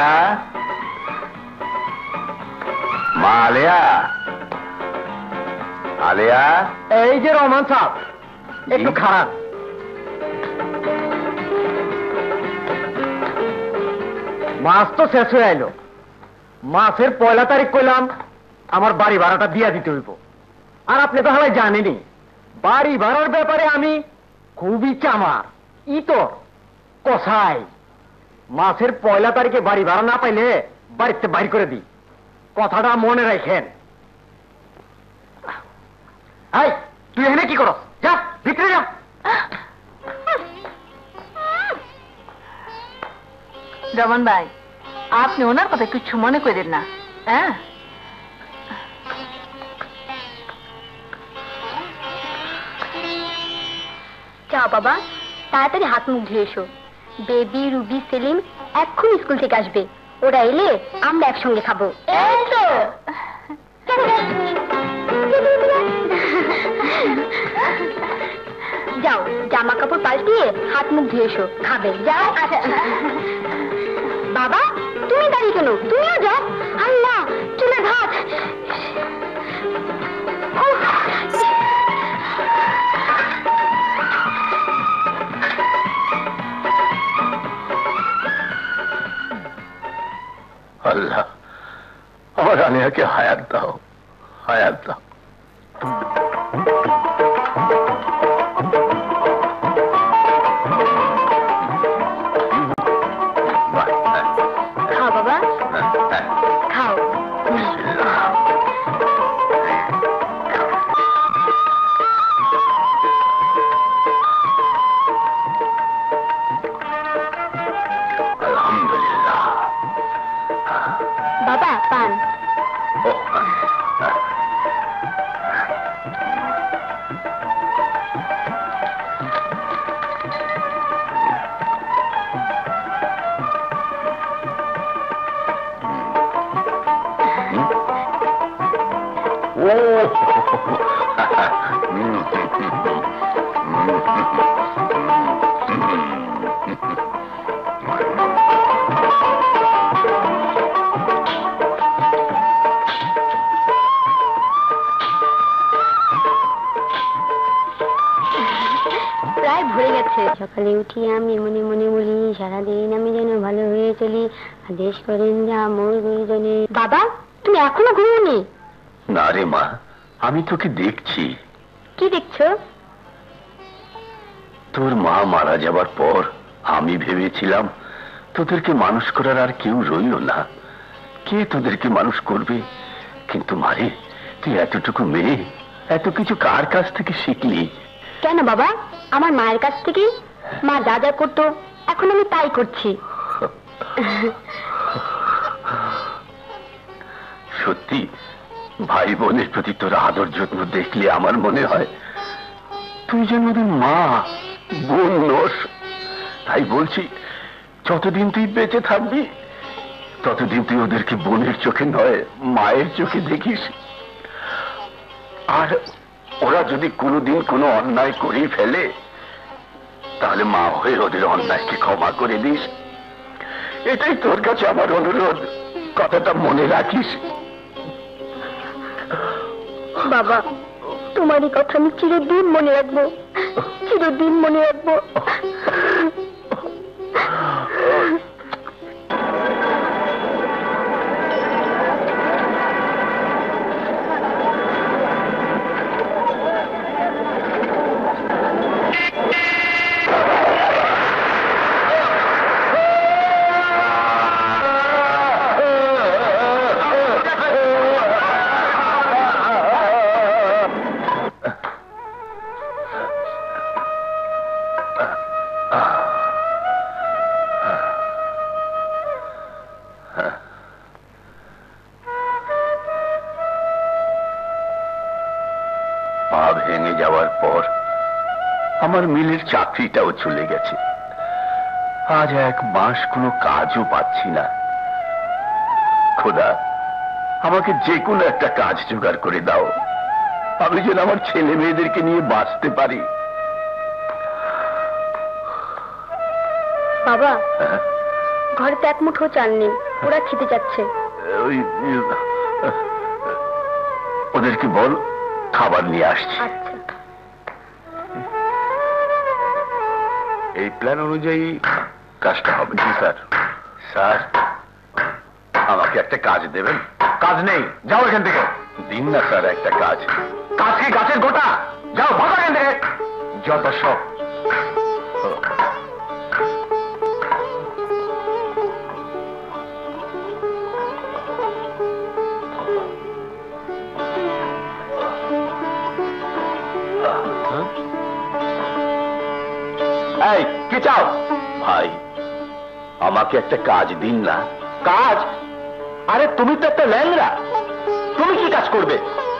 আলিয়া, মা আলিয়া, আলিয়া। এই যে রহমান সাহেব, একটু খারাপ। মাছ তো শেষ হয়ে আইলো। মাসের 1 তারিখ কইলাম আমার বাড়ি ভাড়াটা দিয়া দিতে হইব। আর আপনি তো হালাই জানেনই বাড়ি ভাড়ার ব্যাপারে আমি খুবই চামার, ইতর কষাই। মাসের 1 তারিখে বাড়ি ভাড়া না পাইলে বাড়িতে বাইর করে দিই, কথাটা মনে রাখেন। এই তুই এখানে কি করস? যা ভিতরে যা। রমন ভাই, আপনি ওনার কথা কিছু মনে করেন না। হ্যাঁ, যাও বাবা, তাড়াতাড়ি হাত মুখ ধুয়ে এসো। বেবি, রুবি, সেলিম এক্ষুনি স্কুল থেকে আসবে। ওরা এলে আমরা একসঙ্গে খাবো। এই তো যাও, জামা কাপড় পাল্টিয়ে হাত মুখ ধুয়ে এসো, খাবে। যাও। বাবা, তুমি দাঁড়িয়ে কেন? তুমিও যাও। আল্লাহ, চুলে ভাত। আল্লাহ, আমার আলিয়াকে হায়াত দাও, হায়াত দাও। খাও বাবা, খাও। আলহামদুলিল্লাহ। বাবা, পান। প্রায় ভরে গেছে। সকালে উঠি আমি মনে মনে বলি, সারাদিন আমি যেন ভালো হয়ে চলি, আদেশ করেন যা মোর গুরুজনে। বাবা, তুমি এখনো ঘুমোনি? না রে মা, আমি তোকে দেখছি। কি দেখছো? তোর মা মারা যাবার পর আমি ভেবেছিলাম তোদেরকে মানুষ করার আর কেউ রইল না, কে তোদেরকে মানুষ করবে। কিন্তু মারে, তুই এতটুকু মেয়ে, এত কিছু কার কাছ থেকে শিখলি? কেন বাবা, আমার মায়ের কাছ থেকে। মা যা যা করতো এখন আমি তাই করছি। সত্যি, ভাই বোনের প্রতি তোর আদর যত্ন দেখলে আমার মনে হয় তুই যেন ওদের মা বোন নোস। তাই বলছি, যতদিন তুই বেঁচে থাকবি ততদিন তুই ওদেরকে বোনের চোখে নয় মায়ের চোখে দেখিস। আর ওরা যদি কোনোদিন কোনো অন্যায় করে ফেলে, তাহলে মা হয়ে ওদের অন্যায়কে ক্ষমা করে দিস। এটাই তোর কাছে আমার অনুরোধ, কথাটা মনে রাখিস। বাবা, তোমারই কথা আমি চিরদিন মনে রাখবো, চিরদিন মনে রাখবো। পা ভেঙে যাওয়ার পর আমার মিলের চাকরিটাও চলে গেছে। আজ 1 মাস কোনো কাজও পাচ্ছি না। খোদা, আমাকে যে কোনো একটা কাজ জোগাড় করে দাও, আমি যেন আমার ছেলে মেয়েদেরকে নিয়ে বাঁচতে পারি। বাবা, ঘরে তো এক মুঠো চাল নেই, ওরা খেতে যাচ্ছে। ওই ওদেরকে বল খাবার নিয়ে আসছি। আচ্ছা। এই প্ল্যান অনুযায়ী কাজটা হবে। জি স্যার। স্যার, আমাকে একটা কাজ দেবেন? কাজ নেই, যাও এখান থেকে। দিন না স্যার একটা কাজ। কাজ কি গাছের গোটা? যাও ভাগো এখান থেকে, যত সব। এই কি চাও? ভাই, আমাকে একটা কাজ দিন না। কাজ? আরে তুমি তো একটা ল্যাংড়া, তুমি কি কাজ করবে?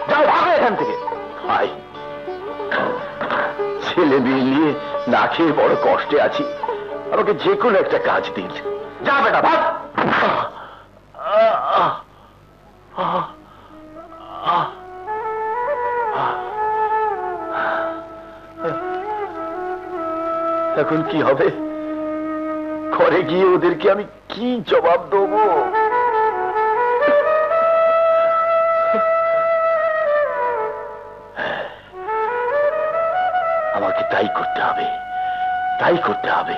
যাও ভাগো এখান থেকে। ভাই, ছেলে মেয়ে নিয়ে না খেয়ে বড় কষ্টে আছি, আমাকে যে কোনো একটা কাজ দিন। যা বেটা ভাগ। এখন কি হবে? ঘরে গিয়ে ওদেরকে আমি কি জবাব দেবো? আমাকে তাই করতে হবে, তাই করতে হবে।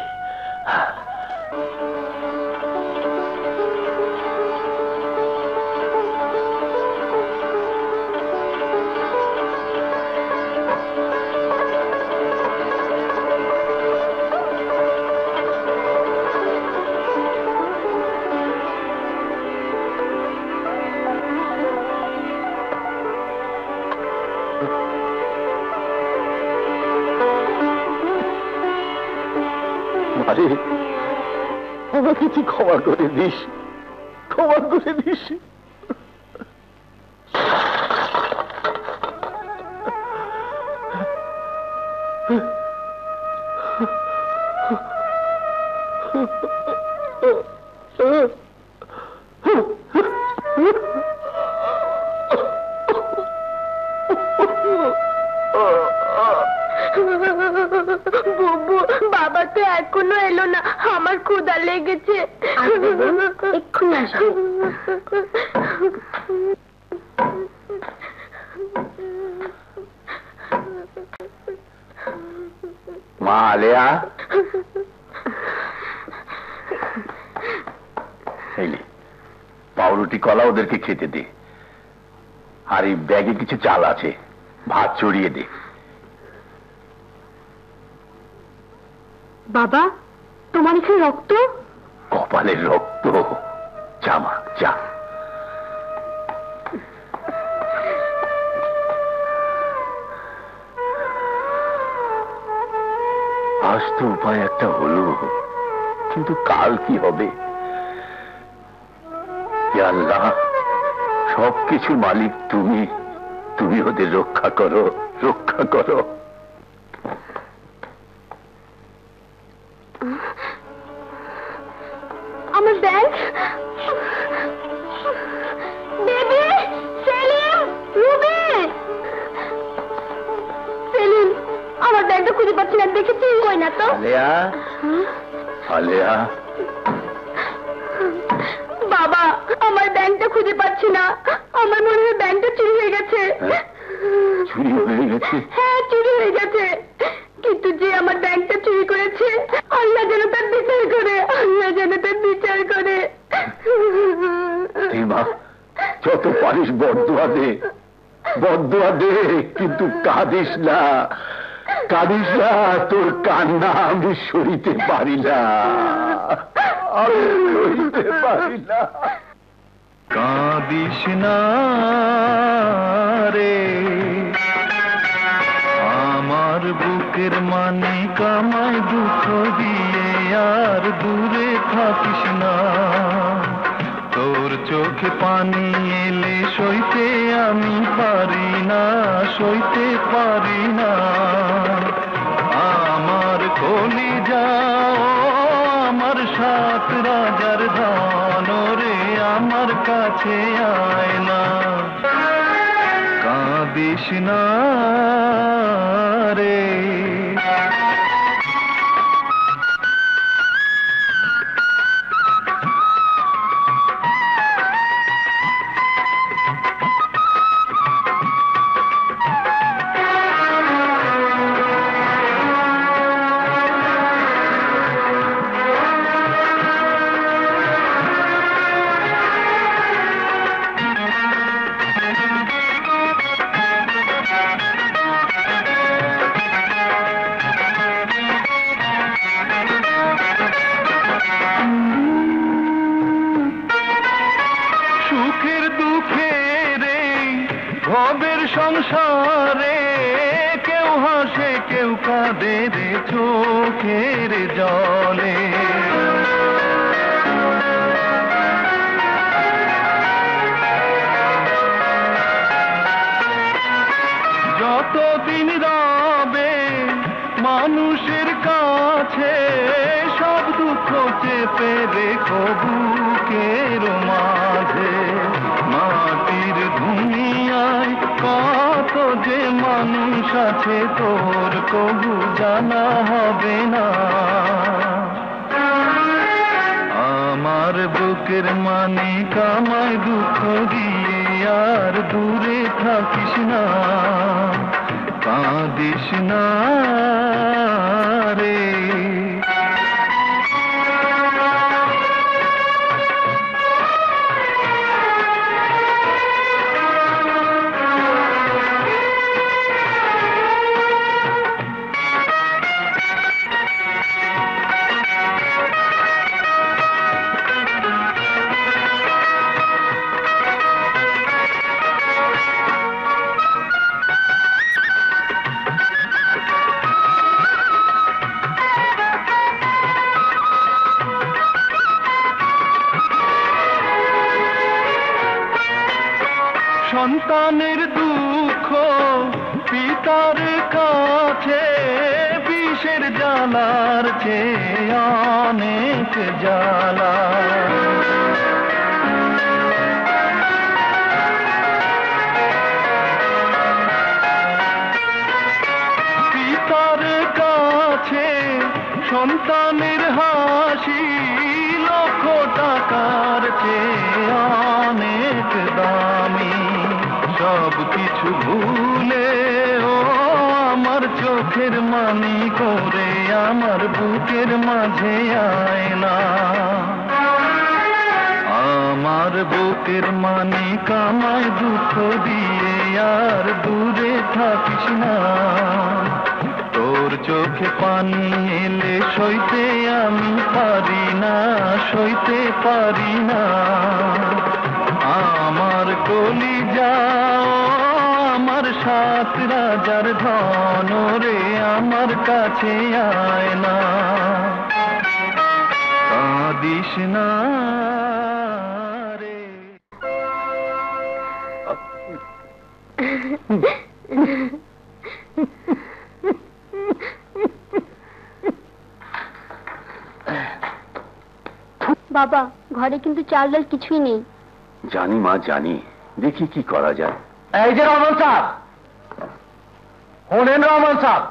আরে, আমাকে তুই ক্ষমা করে দিস, ক্ষমা করে দিস। বাবা তো এখনো এলো না, আমার ক্ষুধা লেগেছে। এক্ষুনি আসবে। মা আলেয়া, পাউরুটি কলা ওদেরকে খেতে দে, আর এই ব্যাগে কিছু চাল আছে, ভাত চড়িয়ে দে। বাবা, তোমার এখানে রক্ত? কপালের রক্ত। জামা যা। আজ তো উপায় একটা হলো, কিন্তু কাল কি হবে? হে আল্লাহ, সবকিছু মালিক তুমি, তুমি ওদের রক্ষা করো, রক্ষা করো। আমার bag, baby, Salim, Ruby. Salim, আমার ব্যাগটা খুঁজে পাচ্ছি না, দেখেছি? কই না তো। আলেয়া, আলেয়া। বাবা, আমার ব্যাগটা খুঁজে পাচ্ছি না, আমার মনে হয় ব্যাগটা চুরি হয়ে গেছে। চুরি হয়ে গেছে? হ্যাঁ, চুরি হয়ে গেছে। কিন্তু যে আমার ব্যাগটা চুরি করেছে, আল্লাহ যেন তার বিচার করে, আল্লাহ যেন তার বিচার করে। মা, যত পারিস বদদুয়া দে, বদদুয়া দে, কিন্তু কাঁদিস না, কাঁদিস না। তোর কান্না আমি সইতে পারি না, আমি সইতে পারি না। কাঁদিস না রে, আমার বুকের মানে কামায় দুঃখ দিয়ে আর দূরে থাকিস না। তোর চোখে পানি এলে সইতে আমি পারি না, সইতে পারি না। আমার কলিজা, আমার সাত রাজার ধন রে, আমার কাছে আয় না। কাঁদিস না রে। কেউ কাঁদে রে চোখের জলে। যতদিন রবে মানুষের কাছে সব দুঃখ চেপে রেখো বুকের মাঝে। মাটির দুনিয়ায় কত যে মানুষ আছে তোর কবু জানা হবে না। আমার বুকের মানে কামায় দুঃখ দিয়ে আর দূরে থাকিস না, কাঁদিস না রে। সন্তানের দুঃখ পিতার কাছে বিষের জ্বালার চেয়ে অনেক জ্বালা। পিতার কাছে সন্তানের হাসি লক্ষ টাকার চেয়ে অনেক দামি। সব কিছু ভুলে ও আমার চোখের মানি করে আমার বুকের মাঝে আয় না। আমার বুকের মানি কামায় দুঃখ দিয়ে আর দূরে থাকিস না। তোর চোখে পানি এলে সইতে আমি পারি না, সইতে পারি না। আমার কলিজা আমার সাত রাজার ধন রে আমার কাছে আয় না, কাঁদিস না রে। বাবা, ঘরে কিন্তু চাল ডাল কিছুই নেই। জানি মা জানি, দেখি কি করা যায়। এই যে রহমান সাহেব, শোনেন রহমান সাহেব,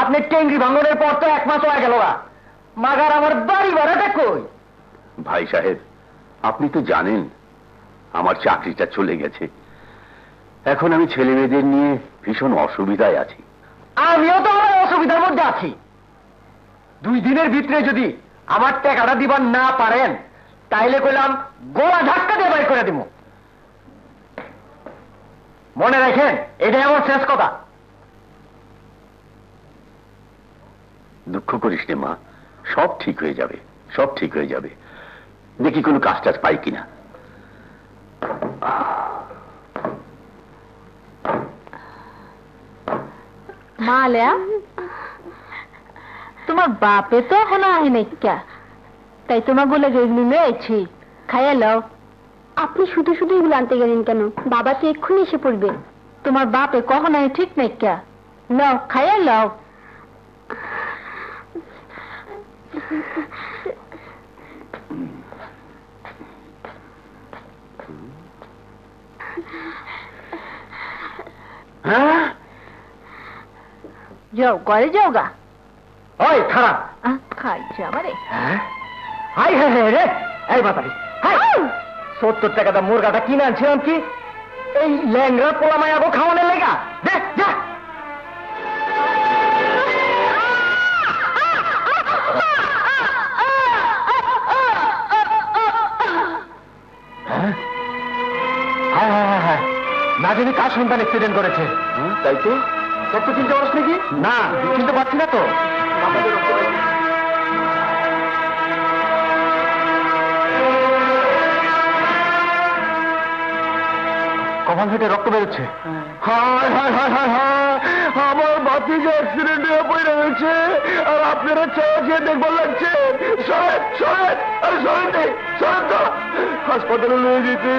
আপনি টেঙ্গি ভাঙনের পর তো 1 মাস হয়ে গেল, মাগার আমার বাড়ি ভাড়াটা কই? ভাই সাহেব, আপনি তো জানেন আমার চাকরিটা চলে গেছে। এখন আমি ছেলে মেয়েদের নিয়ে ভীষণ অসুবিধায় আছি। আমিও তো আমার অসুবিধার মধ্যে আছি। 2 দিনের ভিতরে যদি আমার টাকাটা দিবার না পারেন তাইলে কইলাম গোড়া ধাক্কা দিয়ে বাই করে দিব। মনে রাখেন, এটাই আমার শেষ কথা। দুঃখ করিস নে মা, সব ঠিক হয়ে যাবে, সব ঠিক হয়ে যাবে। দেখি কোনো কাজ টাজ পাই কিনা। মা আলেয়া, তোমার বাপে তো এখনো আহে নাই, তাই তোমার বলে যেগুলি লয়েছি খাইয়া লও। আপনি শুধু শুধু এগুলো আনতে গেলেন কেন? বাবা তো এক্ষুনি এসে পড়বে। তোমার বাপে কখন আহে ঠিক নাই, লও খাইয়া লও। হ্যাঁ, যাও ঘরে যাও গা। ওই খারাপ। খাই যাবারে। হাই হ্যাঁ হ্যাঁ রে, এই বাতারি, হাই 70 টাকা দাম মুরগাটা কিনে আনছিলাম কি এই ল্যাংরা পোলা মায়াগো খাওয়ানোর লেগা? দেখ যা। না জানি কার সন্তান অ্যাক্সিডেন্ট করেছে। তাই তো, তোর তো চিনতে পারছ নাকি? না, চিনতে পারছি না তো। কপাল ফেটে রক্ত বেরোচ্ছে। হায় হায় হায় হায় হায়, আমার ভাতিজা অ্যাক্সিডেন্ট হয়ে পড়ে রয়েছে, আর আপনারা চেয়ে দেখবার লাগছে। সরেন সরেন, আরে সরেন নেই, সরেন তো, হাসপাতালে নিয়ে যেতে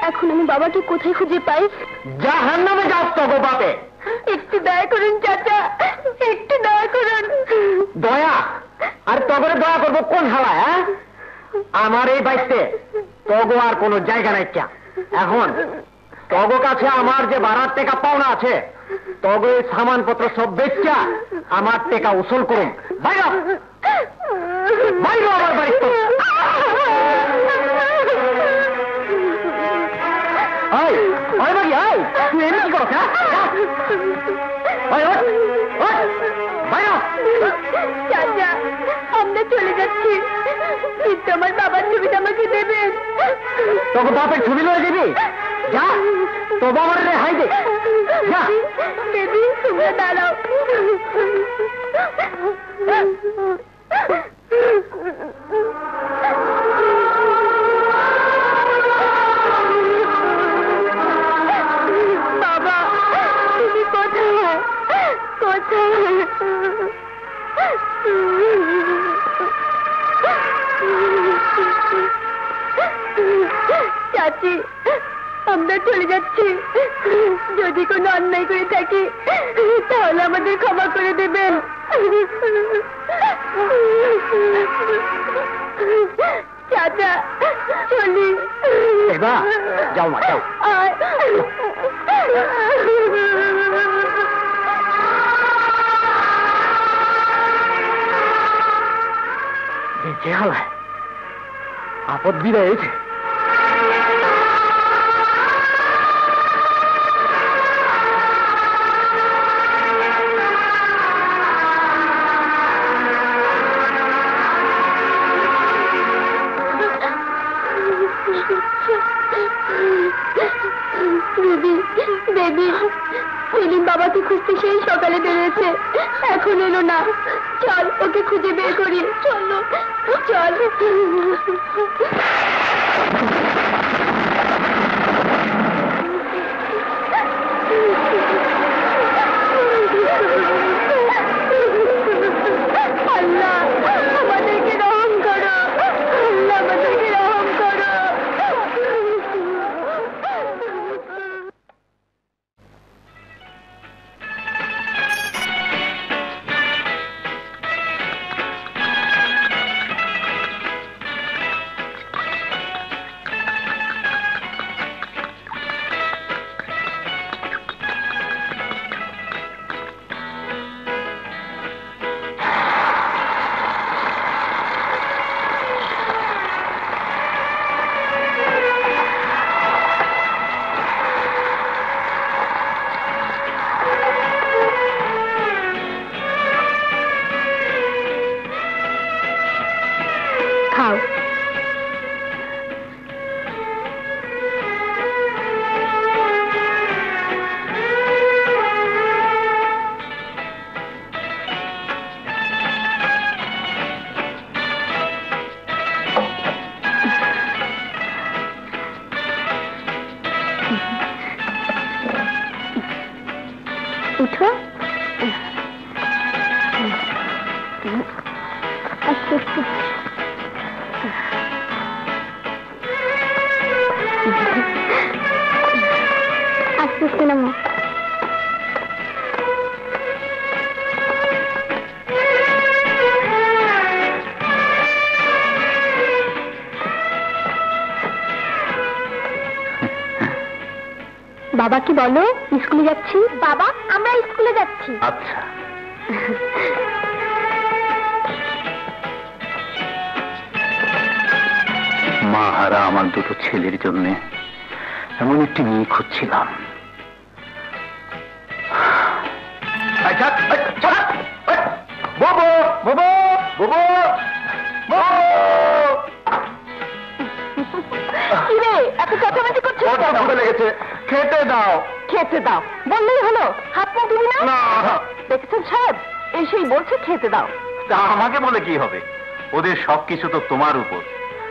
এখন আমি বাবাকে কোথায় খুঁজে পাই? জাহান্নামে যাও তো গো বাপে। একটু দয়া করুন চাচা, একটু দয়া করুন। দয়া? আর তগরে দয়া করবো কোন হালায়? হ্যাঁ, আমার এই বাইতে তগো আর কোনো জায়গা নাই। ক্যা এখন তগো কাছে আমার যে ভাড়ার টাকা পাওনা আছে, তগো এই সামানপত্র সব বেচা আমার টাকা উসুল করুন। বাইরে বাইরে আমার বাড়িতে। এই ওই বাড়ি, এই তুই এনে কি করছ? হ্যাঁ, বাইরে। চাচা, আমরা চলে যাচ্ছি, কিন্তু আমার বাবার ছবিটা আমাকে দেবেন। তোকে বাপের ছবি লয়ে দিবি? যা, তো বাবার রেহাই দে, যা। বেবি, তোমরা দাঁড়াও। বাবা, তুমি কোথায়? কোথায়? চাচি, আমরা চলে যাচ্ছি। যদি কোনো অন্যায় করে থাকি তাহলে আমাদের ক্ষমা করে দেবেন। চাচা, চলি। এবার যাও মা, যাও। যে হালায় আপদ বিদায় হয়েছে। বেবি, বেবি, সেলিম বাবাকে খুঁজতে সেই সকালে বেরিয়েছে, এখন এলো না। চল ওকে খুঁজে বের করি। চলো চল। আল্লাহ আমাদেরকে রহম করো, আল্লাহ আমাদেরকে রহম করো। খাও। উঠো। আস্তে আস্তে। আস্তে আস্তে নামো। বাবাকে বলো স্কুলে যাচ্ছি। বাবা, আমরা স্কুলে যাচ্ছি। আচ্ছা, মা হারা আমার দুটো ছেলের জন্য এমন একটি মেয়ে খুঁজছিলাম। বাবু বাবু বাবু, কি রে, এত চেঁচামেচি করছিস কেন? ক্ষুধা লেগেছে, খেতে দাও। খেতে দাও বললেই হলো, হাত মুখ দিবি না? না, দেখেছেন সাহেব, এসেই বলছে খেতে দাও। তা আমাকে বলে কি হবে? ওদের সবকিছু তো তোমার উপর।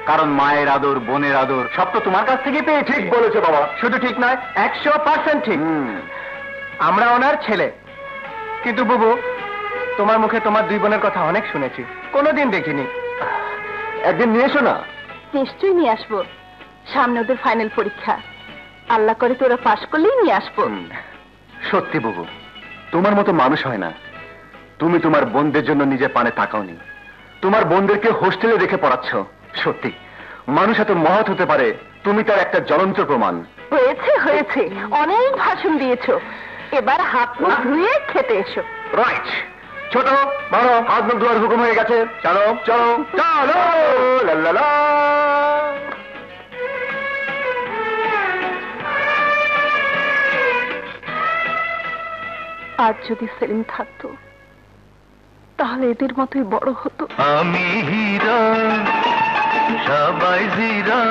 কারণ মায়ের আদর, বোনের আদর সব তো তোমার কাছ থেকে পেয়ে। ঠিক বলেছো বাবা, শুধু ঠিক নয় 100% ঠিক। আমরা ওনার ছেলে, কিন্তু বুবু তোমার মুখে তোমার দুই বোনের কথা অনেক শুনেছি, কোনোদিন দেখিনি। একদিন নিয়ে এসো না। নিশ্চয়ই নিয়ে আসবো, সামনে ওদের ফাইনাল পরীক্ষা, আল্লাহ করে তোরা পাশ করলেই নিয়ে আসবো। সত্যি বুবু, তোমার মতো মানুষ হয় না। তুমি তোমার বোনদের জন্য নিজের পানে তাকাওনি, তোমার বোনদেরকে হোস্টেলে রেখে পড়াচ্ছ। সত্যি মানুষ এত মহৎ হতে পারে, তুমি তার একটা জ্বলন্ত প্রমাণ। হয়েছে হয়েছে, অনেক ভাষণ দিয়েছো, এবার হাত মুখ ধুয়ে খেতে এসো। রাইট, ছোট বড় হাত মুখ ধোয়ার হুকুম হয়ে গেছে। চলো চলো চলো, লাল্লালা। আজ যদি সেলিম থাকতো তাহলে এদের মতোই বড় হতো। আমি হীরা, সবাই জিরা,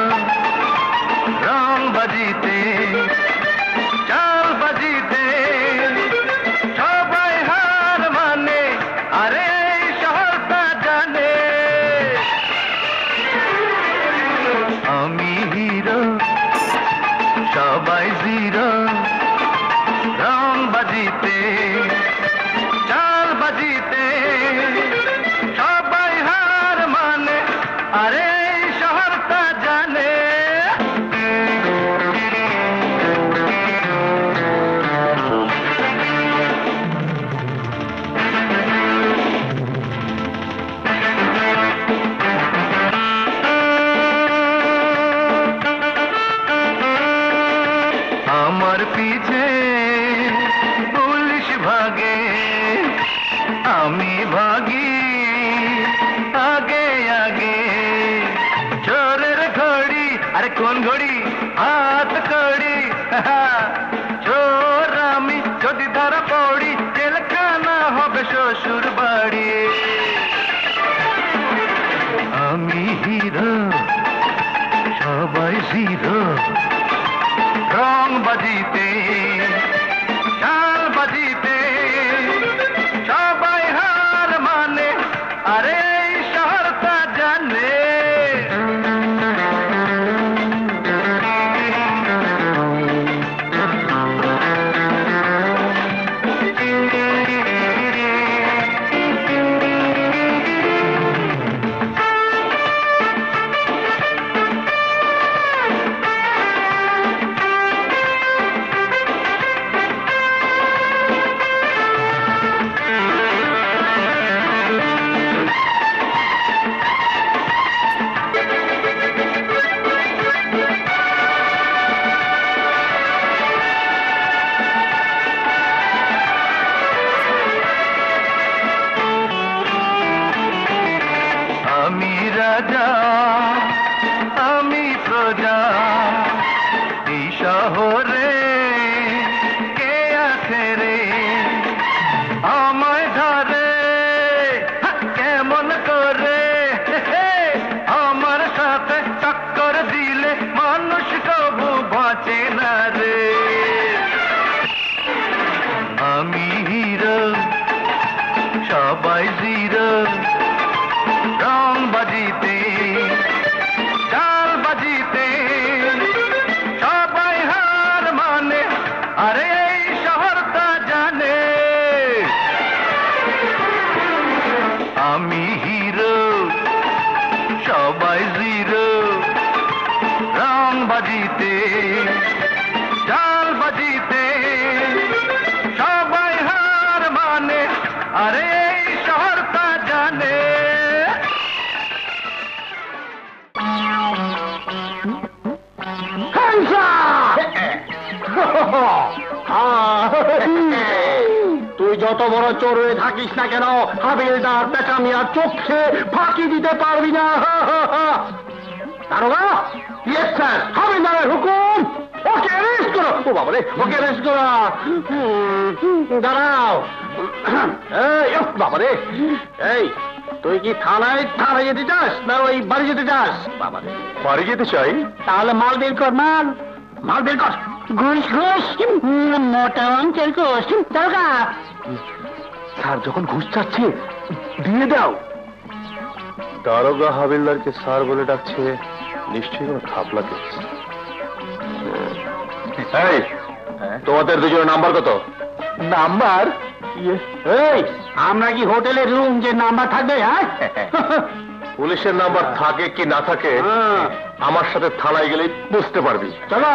রং বাজিতে, চাল বাজিতে, সবাই হার মানে, আরে এই শহরটা জানে। আমি হীরা, সবাই জিরা, রং বাজিতে, চাল বাজিতে, সবাই হার মানে, আরে এই শহরটা জানে। আমার পিছে পুলিশ ভাগে, আমি ভাগি আগে আগে। চোরের ঘড়ি, আরে কোন ঘড়ি, হাত কড়ি, চোর আমি যদি ধরা পড়ি, জেলখানা হবে শ্বশুর বাড়ি। আমি হিরো, সবাই জিরো, রং বাজিতে, চাল বাজিতে, সবাই হার মানে, আরে এই শহরটা জানে। আমি রাজা, আমি প্রজা, এই শহরে কে আছে রে আমায় ধরে, কেমন করে আমার সাথে টক্কর দিলে মানুষ কবু বাঁচে না রে। আমি হিরো, সবাই জিরো, রং বাজিতে, চাল বাজিতে, সবাই হার মানে, আরে এই শহরটা জানে। আমি হিরো, সবাই জিরো, রং বাজিতে, চাল বাজিতে, সবাই হার মানে, আরে এই শহরটা জানে। তুই যত বড় চোর হয়ে থাকিস না কেন, হাবিলদার পেঁচামিয়া চোখে ফাঁকি দিতে পারবি না। দারোগা, ইয়েস স্যার, হাবিলদারের হুকুম, ওকে অ্যারেস্ট করো। ও বাবা রে, ওকে অ্যারেস্ট করো। দাঁড়াও। এই বাবা রে, এই তুই কি থানায় যেতে চাস না ওই বাড়ি যেতে চাস? বাবা রে, বাড়ি যেতে চাই। তাহলে মাল বের কর, মাল বের কর। ঘুষ ঘুষ, মোটা অঙ্কের ঘুষ। দারোগা, স্যার যখন ঘুষ চাচ্ছে দিয়ে দাও। দারোগা হাবিলদারকে স্যার বলে ডাকছে, নিশ্চয়ই কোনো খাপলা কেস। এই, তোমাদের দুজনের নাম্বার কত? নাম্বার? এই আমরা কি হোটেলের রুম যে নাম্বার থাকবে? হ্যাঁ, পুলিশের নাম্বার থাকে কি না থাকে আমার সাথে থানায় গেলেই বুঝতে পারবি। চলো।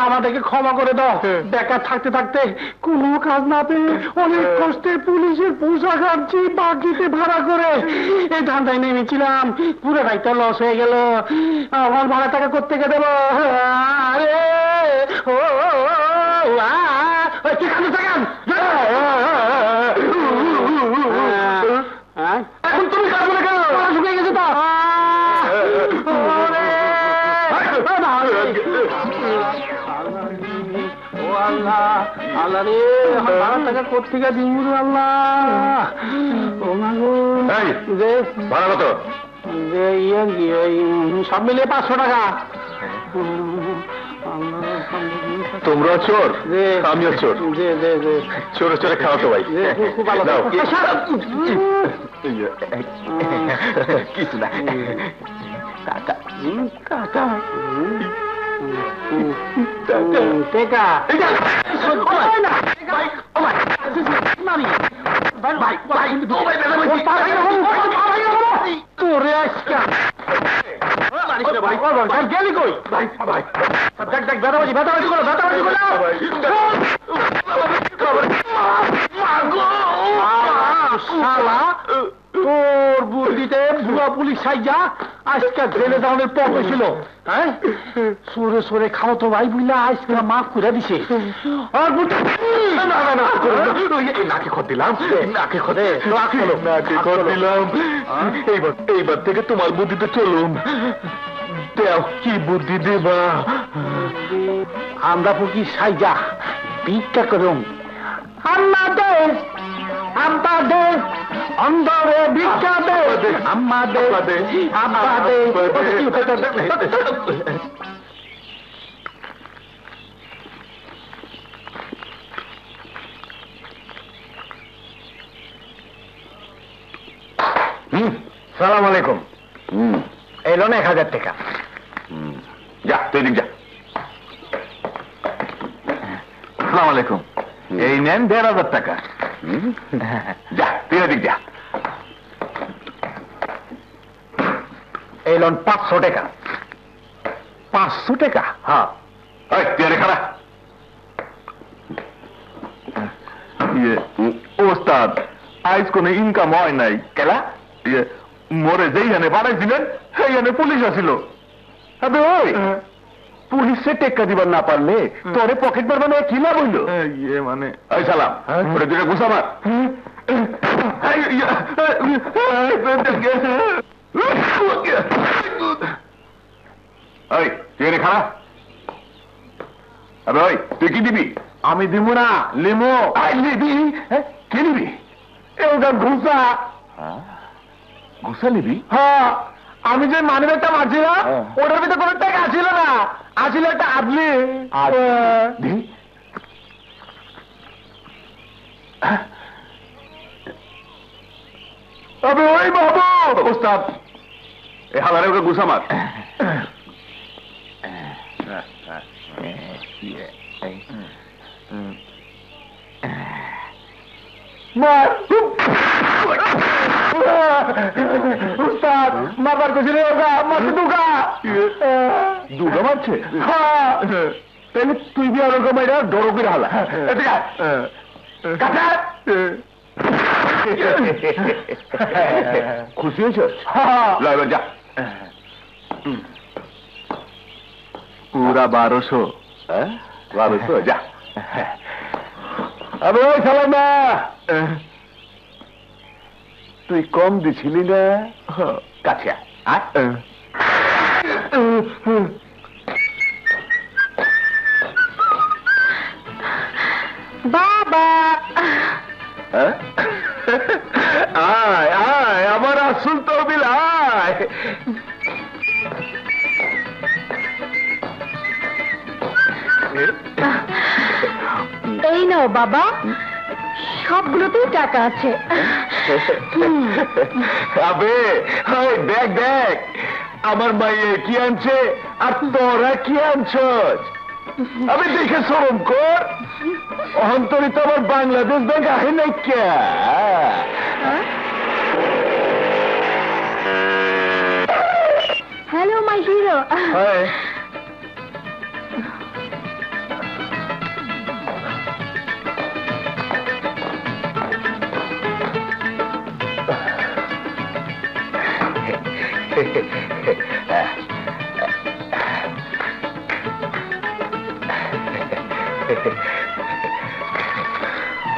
আমাদেরকে ক্ষমা করে দাও, বেকার থাকতে থাকতে কোনো কাজ না পেয়ে অনেক কষ্টে পুলিশের পোশাক আনছি বাকিতে ভাড়া করে এই ধান্দায় নেমেছিলাম, পুরো রাইটা লস হয়ে গেল। আমার ভাড়া টাকা কোত্থেকে দেবো? আরে ও এখন তুমি কাজ বলে কেন? শুকিয়ে গেছে তো। ও আল্লাহ, আল্লাহ রে, আমার ভাড়া টাকা কোত্থেকে দিব রে আল্লাহ? ও মা গো, ভাড়া কত? সব মিলিয়ে 500 টাকা। তোমরা চোর, আমিও চোর। চোরে চোরে খাওয়া তো ভাই। খুব ভালো। কিছু না কাকা, কাকা গেলি কই? বেতাবাজি করো, বেতাবাজি করো। তোর বুদ্ধিতে ভুয়া পুলিশ সাইজা আজকে জেলে যাওয়ার পথ ছিল। হ্যাঁ, সরে সরে খাও তো ভাই বুঝলা, আজকে মাফ করে দিছে। নাকে খত দিলাম, নাকে খতে নাকে খত দিলাম। এইবার থেকে তোমার বুদ্ধিতে চলুন। দেও কি বুদ্ধি দেবা? আমরা ফুকি সাইজা ভিক্ষা করুম। আমাদের আমাদের অন্ধরে ভিক্ষা দে, আমাদের আমাদের। সালাম আলাইকুম। এই লোন 1000 টাকা। যা তুই দিক যা। সালাম আলাইকুম। এই নেন 1500 টাকা। যা তুই দিক যা। এই লোন 500 টাকা। 500 টাকা? হ্যাঁ। তুই খারা। ওস্তাদ, আজ কোন ইনকাম হয় নাই। কেলা? মোরে যেইখানে পাঠাইছিলেন সেইখানে পুলিশ আসিল। আবে ওই পুলিশে টেক্কা দিবার না পারলে তোরে পকেট মারবা না কি লাভ হইল? মানে ওই সালাম, ওরে দুটো গুছা মার। ওই তুই এনে খাড়া। আবে ওই তুই কি দিবি? আমি দিব না, লিমো। নিবি? কি নিবি? ওটা ঘুষা। ঘুষা নিবি? হ্যাঁ, আমি যে মানিব্যাগটা মারছিলাম ওটার ভিতরে কোনো টাকা ছিল না, আসলে একটা আদলি। আবে ওই বাবু ওস্তাদ, এ হালারে ওকে ঘুষা মার। উস্তাদ মারবার করছিল, মারছে দুগা। দুগা মারছে? তাহলে তুই বি আর মাইরা ডরো করে হালা। খুশি হয়েছ? এবার যা। পুরা 1200। 1200 যা। আবে ওই সালামা, তুই কম দিছিলি না? কাছে বাবা, আয় আয় আমার আসল তহবিল আয়। নাও বাবা, সবগুলোতেই টাকা আছে। আবে হাই দেখ দেখ, আমার মাইয়ে কি আনছে আর তোরা কি আনছস? আমি দেখে শরম কর, অন্তরিত আমার বাংলাদেশ ব্যাংক আহে নাই কে? Hello my hero.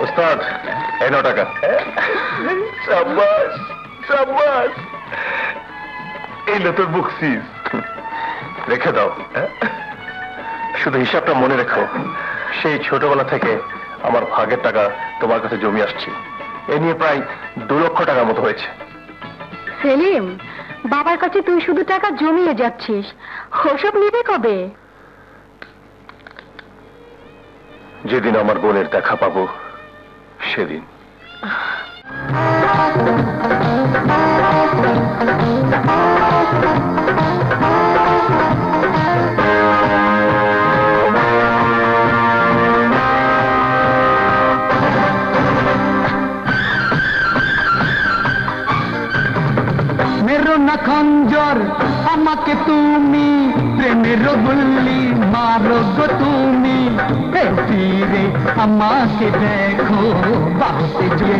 ওস্তাদ, এই 9 টাকা। সাব্বাস সাব্বাস, এই লো তোর বকশিস, রেখে দাও। শুধু হিসাবটা মনে রেখো, সেই ছোটবেলা থেকে আমার ভাগের টাকা তোমার কাছে জমি আসছে, এ নিয়ে প্রায় 2 লক্ষ টাকার মতো হয়েছে। সেলিম, বাবার কাছে তুই শুধু টাকা জমিয়ে যাচ্ছিস, ওসব নিবে কবে? যেদিন আমার বোনের দেখা পাবো সেদিন। মেরো না খঞ্জর আমাকে তুমি, প্রেমের গুল্লি মারো গো তুমি। ফিরে আমাকে দেখো, বাহুতে যে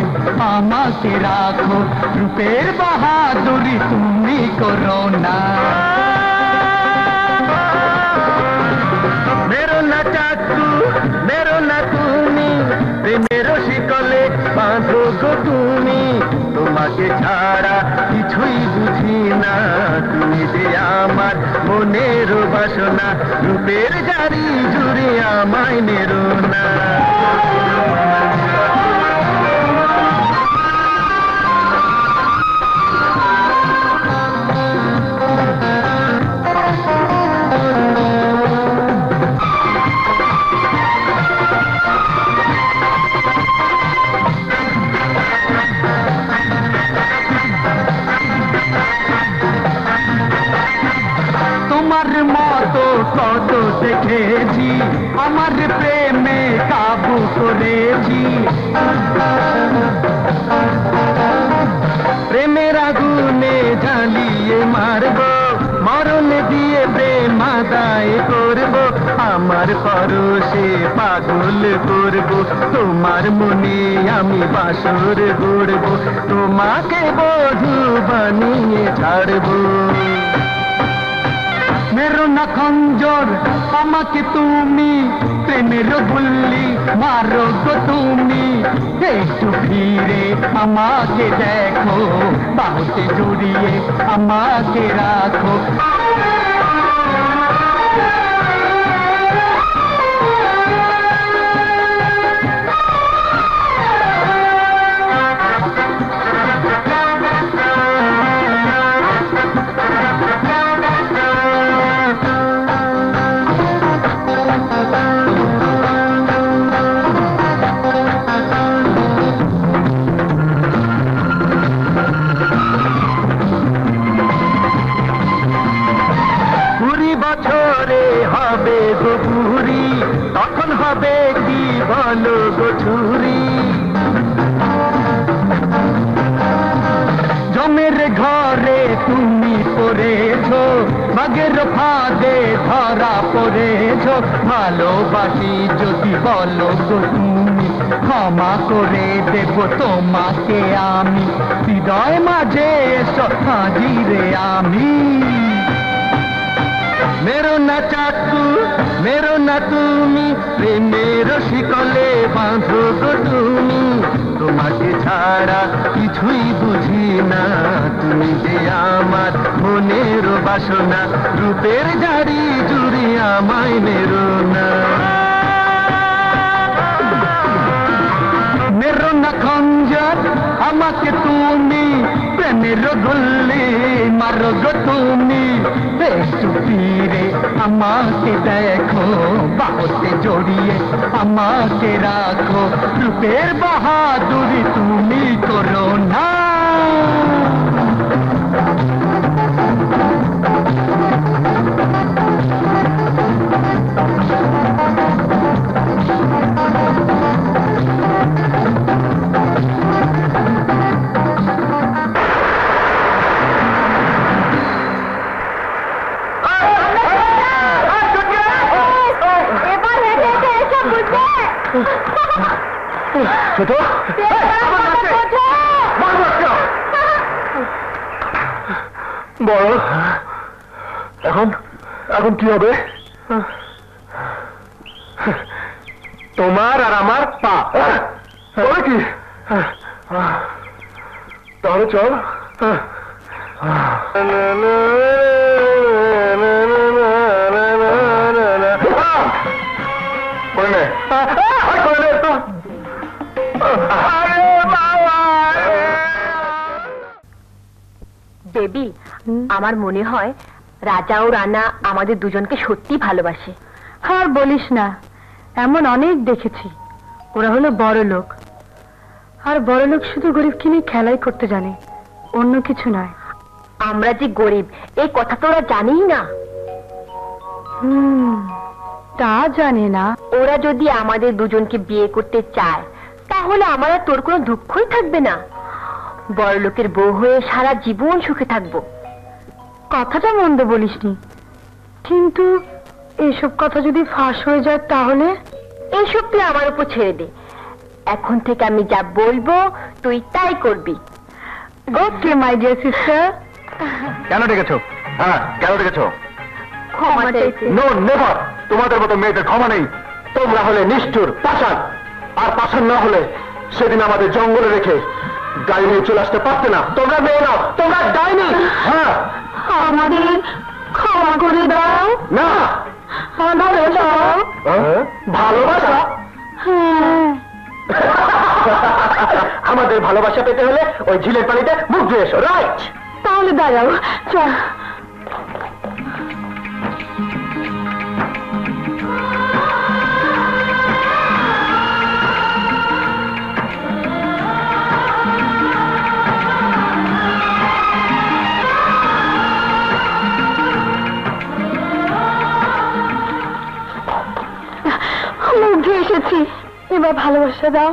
আমাকে রাখো, রূপের বাহাদুরি তুমি করো না। মেরো না চাকু মেরো না তুমি, প্রেমের শিকলে বাঁধো গো তুমি। তোমাকে ছাড়া কিছুই বুঝি না, তুমি যে আমার মনের বাসনা, রূপের জারি জুড়ে আমায় মেরো না। তোমার মতো কত দেখেছি, আমার প্রেমে কাবু করেছি। প্রেমের আগুনে জ্বালিয়ে মারব, মরণ দিয়ে প্রেম আদায় করব। আমার পরশে পাগল করব, তোমার মনে আমি বাসর গড়ব, তোমাকে বধূ বানিয়ে ছাড়ব। মেরো না খঞ্জর আমাকে তুমি, প্রেমের গুল্লি মারো গো তুমি। একটু ফিরে আমাকে দেখো, বাহুতে জড়িয়ে আমাকে রাখো। হবে গো বুড়ি, তখন হবে কি বলো গো ছুরি। জমের ঘরে তুমি পড়েছ, বাগের ফাঁদে ধরা পড়েছ। ভালোবাসি যদি বলো গো তুমি, ক্ষমা করে দেব তোমাকে আমি। হৃদয় মাঝে এসো হাজিরে আমি। মেরো না চাকু মেরো না তুমি, প্রেমের শিকলে বাঁধো গো তুমি। তোমাকে ছাড়া কিছুই বুঝি না, তুমি যে আমার মনের বাসনা, রূপের জারি জুড়ি আমায় মেরো না। মেরো না খঞ্জর আমাকে তুমি, প্রেম প্রেমের গুল্লি মারো গো তুমি, একটু ফিরে আমাকে দেখো, বাহুতে জড়িয়ে আমাকে রাখো, রূপের বাহাদুরি তুমি করো না। ছোট বড়, এখন এখন কি হবে? তোমার আর আমার পা কি? তাহলে চল। দেবী, আমার মনে হয় রাজা ও রানা আমাদের দুজনকে সত্যি ভালোবাসে। আর বলিস না, এমন অনেক দেখেছি। ওরা হলো বড় লোক, আর বড় লোক শুধু গরিবকে নিয়ে খেলাই করতে জানে, অন্য কিছু নয়। আমরা যে গরিব এই কথা তো ওরা জানেই না। তা জানে না। ওরা যদি আমাদের দুজনকে বিয়ে করতে চায় তাহলে আমার আর তোর কোনো দুঃখই থাকবে না। বড় লোকের বউ হয়ে সারা জীবন সুখে থাকবো। কথাটা মন্দ বলিসনি, কিন্তু এসব কথা যদি ফাঁস হয়ে যায় তাহলে? এইসব তুই আমার উপর ছেড়ে দে। এখন থেকে আমি যা বলবো তুই তাই করবি। ওকে মাই ডিয়ার সিস্টার। কেন ডেকেছো? হ্যাঁ, কেন ডেকেছো? ক্ষমা চাইতে। নো নেভার, তোমাদের মতো মেয়েদের ক্ষমা নেই। তোমরা হলে নিষ্ঠুর পাষাণ, আর পাষাণ না হলে সেদিন আমাদের জঙ্গলে রেখে গাড়ি নিয়ে চলে আসতে পারতে না। তোমরা মেয়ে নাও, তোমরা ডাইনি। হ্যাঁ, আমাদের ক্ষমা করে দাও। না ভালোবাসা। হ্যাঁ, আমাদের ভালোবাসা পেতে হলে ওই ঝিলের পানিতে মুখ ধুয়ে এসো। রাইট, তাহলে দাঁড়াও, চল। মুগ্ধ এসেছি, এবার ভালোবাসা দাও।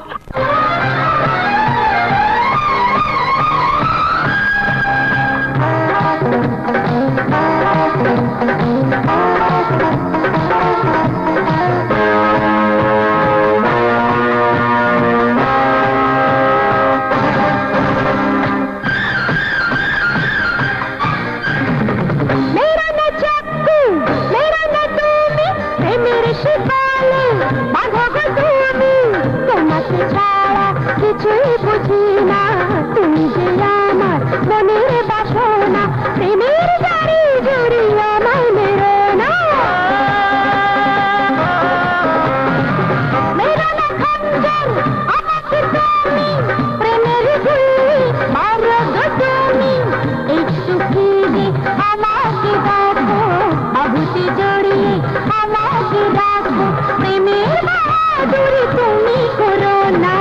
কিছুই বুঝি না, তুমি যে আমার মনের বাসনা, প্রেমের গাড়ি জড়িয়ে আমায় মেরো না। মেরো না খঞ্জর আমাকে তুমি, প্রেমের গুলি মারো গো তুমি। একটু ফিরে আমাকে দেখো, বাহুতে জড়িয়ে আমাকে রাখো, প্রেমের বাহাদুরি তুমি করো না।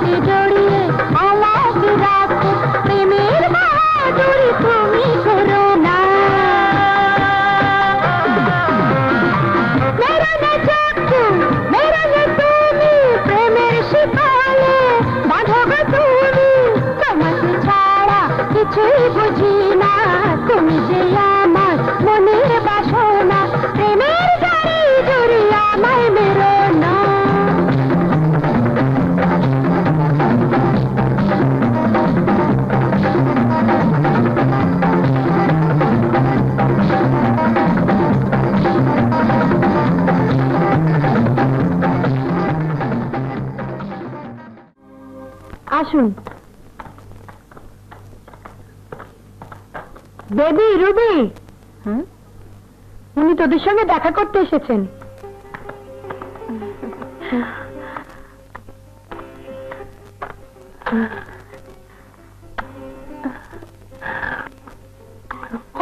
হাতে জড়িয়ে আমাকে রাখো, প্রেমের বাহাদুরি তুমি করো না। মেরা না চাকু, মেরা না তুমি, প্রেমের শিকলে বাঁধো গো তুমি। তোমাকে ছাড়া কিছুই বুঝি না, তুমি যে আমার মনের বাসনা, প্রেমের গাড়ি জড়িয়ে আমায় মেরো না। আসুন। বেবি, রুবি, উনি তোদের সঙ্গে দেখা করতে এসেছেন।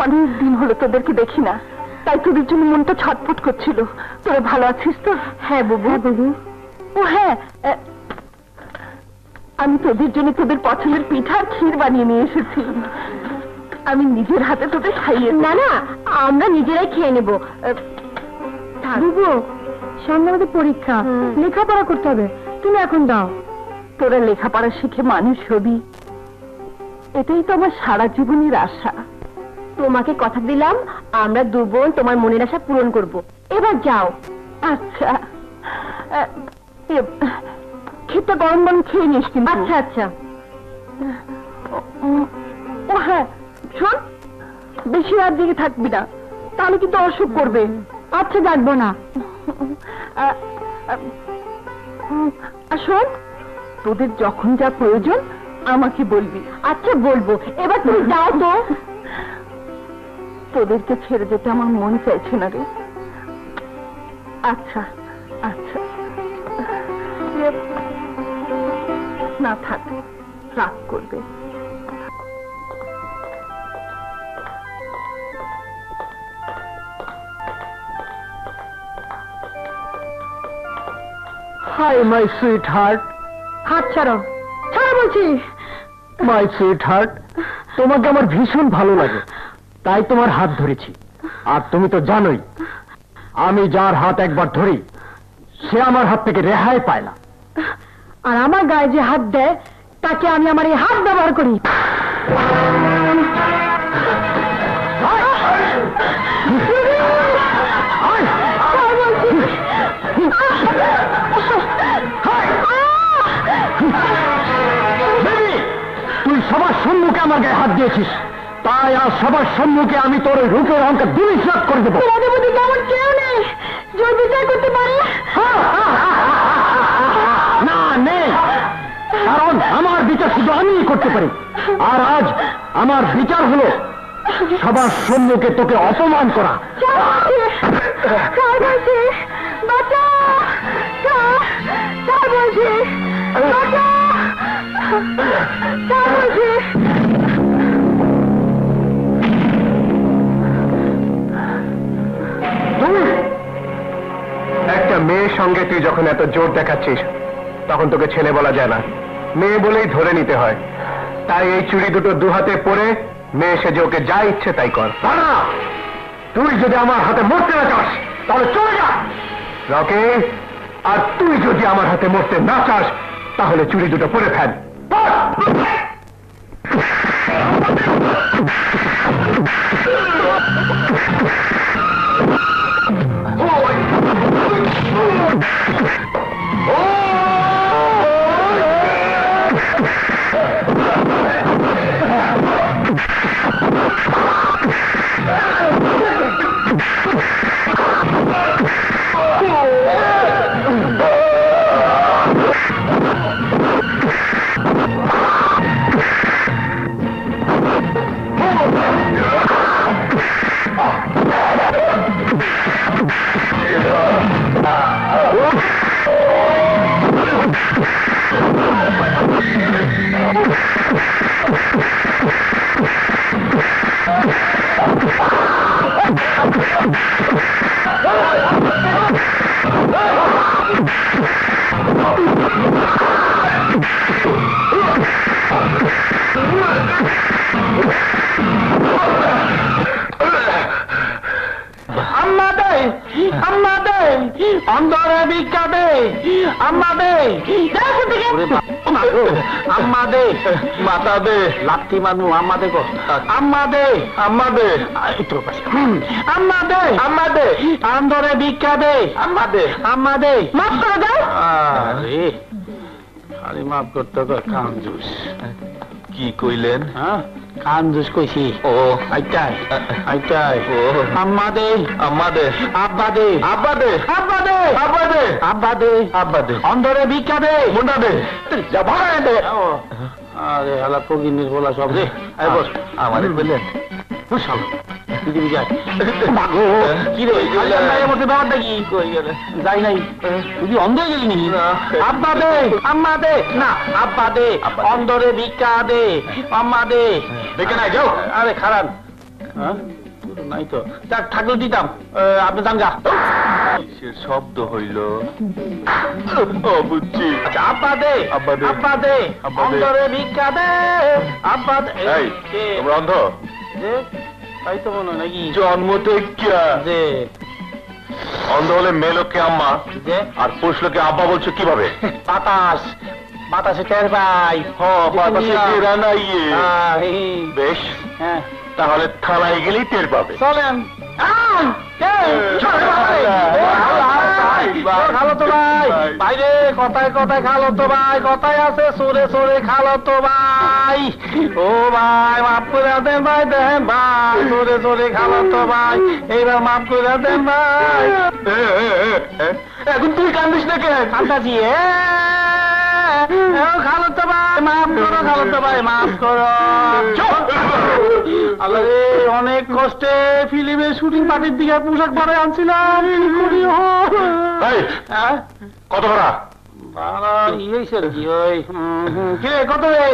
অনেক দিন হলো তোদেরকে দেখি না, তাই তোদের জন্য মনটা ছটফট করছিল। তোরা ভালো আছিস তো? হ্যাঁ বাবু। ও হ্যাঁ, আমি তোদের জন্য তোদের পছন্দের পিঠা আর ক্ষীর বানিয়ে নিয়ে এসেছি। আমি নিজের হাতে তোদের খাইয়ে। না না, আমরা নিজেরাই খেয়ে নেব। বুবু, সামনে আমাদের পরীক্ষা, লেখাপড়া করতে হবে, তুমি এখন দাও। তোরা লেখাপড়া শিখে মানুষ হবি, এটাই তো আমার সারা জীবনের আশা। তোমাকে কথা দিলাম, আমরা দু বোন তোমার মনের আশা পূরণ করব। এবার যাও। আচ্ছা, খেতে গরম গরম খেয়ে নিস কিন্তু। আচ্ছা আচ্ছা। ও হ্যাঁ, শোন, বেশি রাত জেগে থাকবি না, তাহলে কিন্তু অসুখ করবে। আচ্ছা, জাগবো না। আর শোন, তোদের যখন যা প্রয়োজন আমাকে বলবি। আচ্ছা বলবো, এবার তুমি যাও তো। তোদেরকে ছেড়ে যেতে আমার মন চাইছে না রে। আচ্ছা আচ্ছা, না থাক, রাগ করবে। Hi my sweet heart. হাত ছাড়ো, ছাড়ো বলছি। মাই সুইট হার্ট, তোমাকে আমার ভীষণ ভালো লাগে, তাই তোমার হাত ধরেছি। আর তুমি তো জানোই, আমি যার হাত একবার ধরি সে আমার হাত থেকে রেহাই পায় না। আর আমার গায়ে যে হাত দেয় তাকে আমি আমার এই হাত ব্যবহার করি। তুই সবার সম্মুখে আমার গায়ে হাত দিয়েছিস, তাই আর সবার সম্মুখে আমি তোর ওই রূপের অহংকার দুলিশাত করে দেবো। তোমাদের মধ্যে কেমন কেউ নেই যে বিচার করতে পারে? না, নেই, কারণ আমার বিচার শুধু আমিই করতে পারি। আর আজ আমার বিচার হলো সবার সম্মুখে তোকে অপমান করা। একটা মেয়ের সঙ্গে তুই যখন এত জোর দেখাচ্ছিস তখন তোকে ছেলে বলা যায় না, মেয়ে বলেই ধরে নিতে হয়। তাই এই চুড়ি দুটো দু হাতে পরে মেয়ে সেজে ওকে যা ইচ্ছে তাই কর। না, তুই যদি আমার হাতে মরতে না চাস তাহলে চলে যা। রকি, আর তুই যদি আমার হাতে মরতে না চাস তাহলে চুড়ি দুটো পরে ফেল। আম্মা দে অন্ধরে ভিক্ষা দে আম্মা দে আম্মা দে মাতা দে লাত্তি মানু আম্মা দে গো আম্মা দে আম্মা দে অন্ধরে ভিক্ষা দে আম্মা দে মাফ করে দাও। আরে আরে মাফ করতে তো কাঞ্জুস কি কইলেন? হ্যাঁ কাঞ্জুস কইছি। ও আইতাই ও আম্মা দে আম্মা দে আব্বা দে আব্বা দে আব্বা দে আব্বা দে আব্বা দে আব্বা দে অন্ধরে ভিক্ষা দে মুন্ডা দে যা ভাড়া দে। আরে হালা পগিনের বলা সব রে আই বস আমারে বললেন বসাল দিদি যাই মাগো কি রে এর মধ্যে ব্যাপারটা কি কই গেল যাই নাই তুই অন্ধ হয়ে গেলি নি আব্বা দে আম্মা দে না আব্বা দে অন্ধরে ভিক্ষা দে আম্মা দে দেখে নাই যাও। আরে খারাপ হ্যাঁ নাই তো যাক থাকলে দিতাম আপনি যান গা কিসের শব্দ হইল? ও বুঝছি। আচ্ছা আব্বা দে আব্বা দে। আব্বা দে আব্বা দে। অন্ধরে ভিক্ষা দে আব্বা দে এই তোমরা অন্ধ? যে তাই তো মনে হয় নাকি জন্ম থেকে যে অন্ধ হলে মেয়ে লোককে আম্মা যে আর পুরুষ লোককে আব্বা বলছো কিভাবে? বাতাসে টের পাই বাতাসে ঘেরা নাই ইয়ে। বেশ হ্যাঁ তাহলে থানায় গেলেই টের পাবে। চলেন খালো তো ভাই বাইরে কথায় কথায় খালো তো ভাই কথায় আছে সরে সরে খালো তো ভাই ও ভাই মাফ করে দেন ভাই দেন ভাই সরে সরে খালো তো ভাই এইবার মাফ করে দেন ভাই এখন তুই কান্দিস না কেন? কান্দাছি খালো তো ভাই মাফ করো খালো তো ভাই মাফ করো আল্লাহ রে অনেক কষ্টে ফিল্মের শুটিং পার্টির দিকে পোশাক পরে আনছিলাম এই, কত ভাড়া? কত রে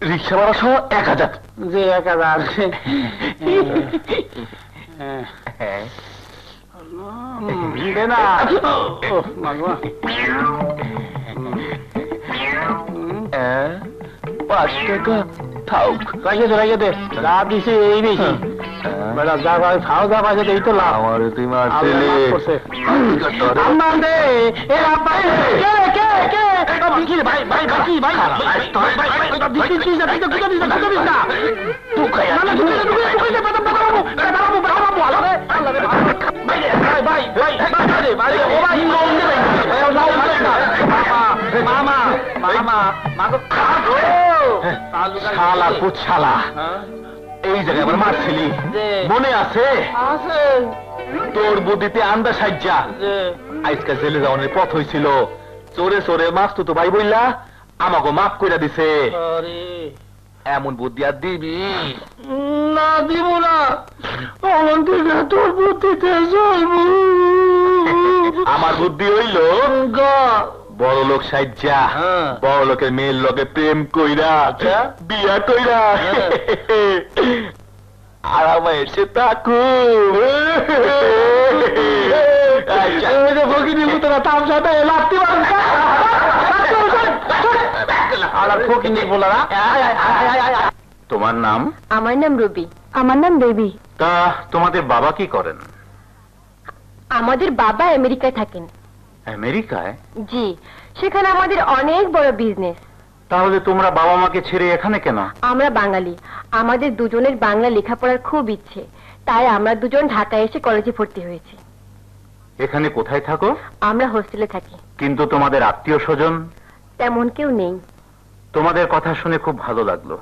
রিক্সা ভাড়া সহ 1000। যে 1000 দে না 5 টাকা থাক। রাখিয়ে দে যা দিছে এই বেশি বেলা যা ভাই খাও যা পাইছে এই তো লাভ আমার তুই মার আল্লাহ ছেলে মাফ করছে। আম্মা দে এ আব্বা কে কি ভাই ভাই ভাই কি ভাই দিছি না তুই তো দিছ না তুই খায় না তুই বাবু আল্লাহ রে ভাই ও ভাই মামা মাগো শালা পুচ্ছালা এই জায়গায় আমার মারছিলি মনে আছে? তোর বুদ্ধিতে আন্দা সাজ্জা আজকে জেলে যাওয়ার পথ হয়েছিল চোরে চোরে মাছ তো ভাই বললা আমাকে মাফ করে দিছে। এমন বুদ্ধি আর দিবি না দিব না তোর বুদ্ধিতে আমার বুদ্ধি হইল বড় লোক সাজ্জা বড় লোকের মেয়ের লোকে প্রেম কইরা বিয়া কইরা আর আমার এসে থাকু ফকির তোরা তামসাতে লাগতে তোমার নাম? আমার নাম রবি। আমার নাম বেবি। তা তোমাদের বাবা কি করেন? আমাদের বাবা আমেরিকায় থাকেন। আমেরিকায়? জি, সেখানে আমাদের অনেক বড় বিজনেস। তাহলে তোমরা বাবা মাকে ছেড়ে এখানে কেন? আমরা বাঙালি, আমাদের দুজনের বাংলা লেখাপড়ার খুব ইচ্ছে, তাই আমরা দুজন ঢাকায় এসে কলেজে ভর্তি হয়েছি। এখানে কোথায় থাকো? আমরা হোস্টেলে থাকি। কিন্তু তোমাদের আত্মীয় স্বজন? তেমন কেউ নেই। তোমাদের কথা শুনে খুব ভালো লাগলো।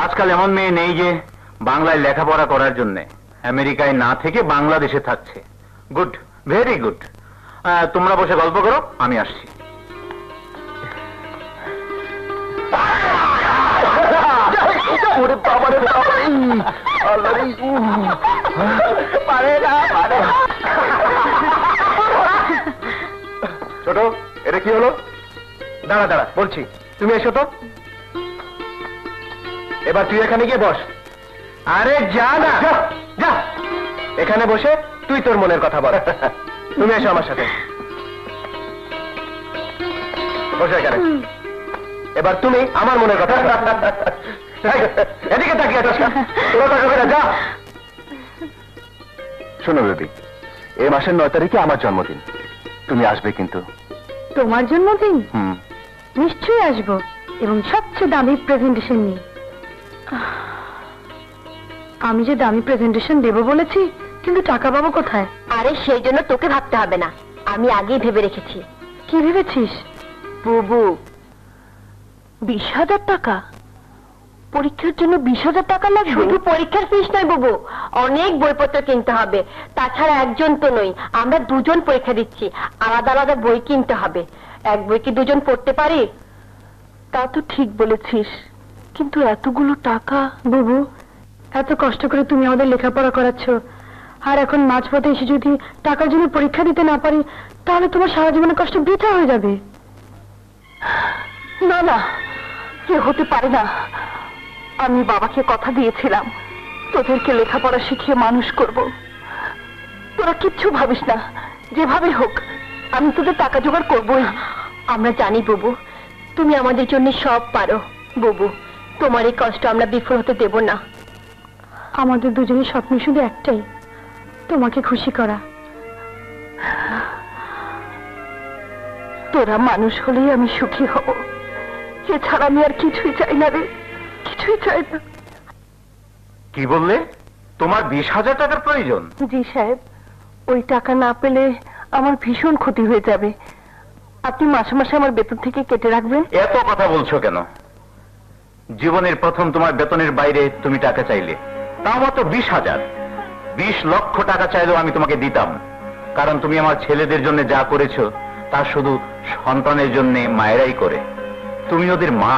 আজকাল এমন মেয়ে নেই যে বাংলায় লেখাপড়া করার জন্য আমেরিকায় না থেকে বাংলাদেশে থাকছে। Good, very good. তোমরা বসে গল্প করো, আমি আসছি। ছোট, এটা কি হলো? দাঁড়া দাঁড়া বলছি, তুমি এসো তো। এবার তুই এখানে গিয়ে বস। আরে যা না, যা এখানে বসে তুই তোর মনের কথা বল। তুমি এসো আমার সাথে, বসে এখানে। এবার তুমি আমার মনের কথা এদিকে তাকিয়ে তোরা তাকাবে না, যা। শোনো বেবি, এই মাসের 9 তারিখে আমার জন্মদিন, তুমি আসবে কিন্তু। তোমার জন্মদিন? হুম। নিশ্চয়ই আসবো, এবং সবচেয়ে দামি প্রেজেন্টেশন নিয়ে। আমি যে দামি প্রেজেন্টেশন দেবো বলেছি, কিন্তু টাকা পাবো কোথায়? আরে সেই জন্য তোকে ভাবতে হবে না, আমি আগেই ভেবে রেখেছি। কি ভেবেছিস? বুবু, 20,000 টাকা? পরীক্ষার জন্য 20,000 টাকা লাগবে? শুধু পরীক্ষার ফিস নয় বুবু, অনেক বইপত্র কিনতে হবে। তাছাড়া একজন তো নই, আমরা দুজন পরীক্ষা দিচ্ছি, আলাদা আলাদা বই কিনতে হবে। এক বই কি দুজন পড়তে পারি? তা তো ঠিক বলেছিস, কিন্তু এতগুলো টাকা। বুবু, এত কষ্ট করে তুমি আমাদের লেখাপড়া করাচ্ছ, আর এখন মাঝপথে এসে যদি টাকার জন্য পরীক্ষা দিতে না পারি, তাহলে তোমার সারা জীবনের কষ্ট বৃথা হয়ে যাবে। না না, এ হতে পারে না। আমি বাবাকে কথা দিয়েছিলাম তোদেরকে লেখাপড়া শিখিয়ে মানুষ করব। তোরা কিচ্ছু ভাবিস না, যেভাবে হোক আমি তোদের টাকা জোগাড় করবই। আমরা জানি বুবু, তুমি আমাদের জন্য সব পারো। বুবু, তোমার এই কষ্ট আমরা বিফল হতে দেব না। আমাদের দুজনের স্বপ্ন শুধু একটাই, তোমাকে খুশি করা। তোরা মানুষ হলেই আমি সুখী হব, এছাড়া আমি আর কিছুই চাই না রে, কিছুই চাই না। কি বললে? তোমার 20,000 টাকার প্রয়োজন? জি সাহেব, ওই টাকা না পেলে আমার ভীষণ ক্ষতি হয়ে যাবে। আপনি মাসে মাসে আমার বেতন থেকে কেটে রাখবেন। এত কথা বলছো কেন? জীবনের প্রথম তোমার বেতনের বাইরে তুমি টাকা চাইলে, তাও মাত্র 20,000। 20 লক্ষ টাকা চাইলেও আমি তোমাকে দিতাম, কারণ তুমি আমার ছেলেদের জন্য যা করেছো তা শুধু সন্তানের জন্য মায়েরাই করে। তুমি ওদের মা।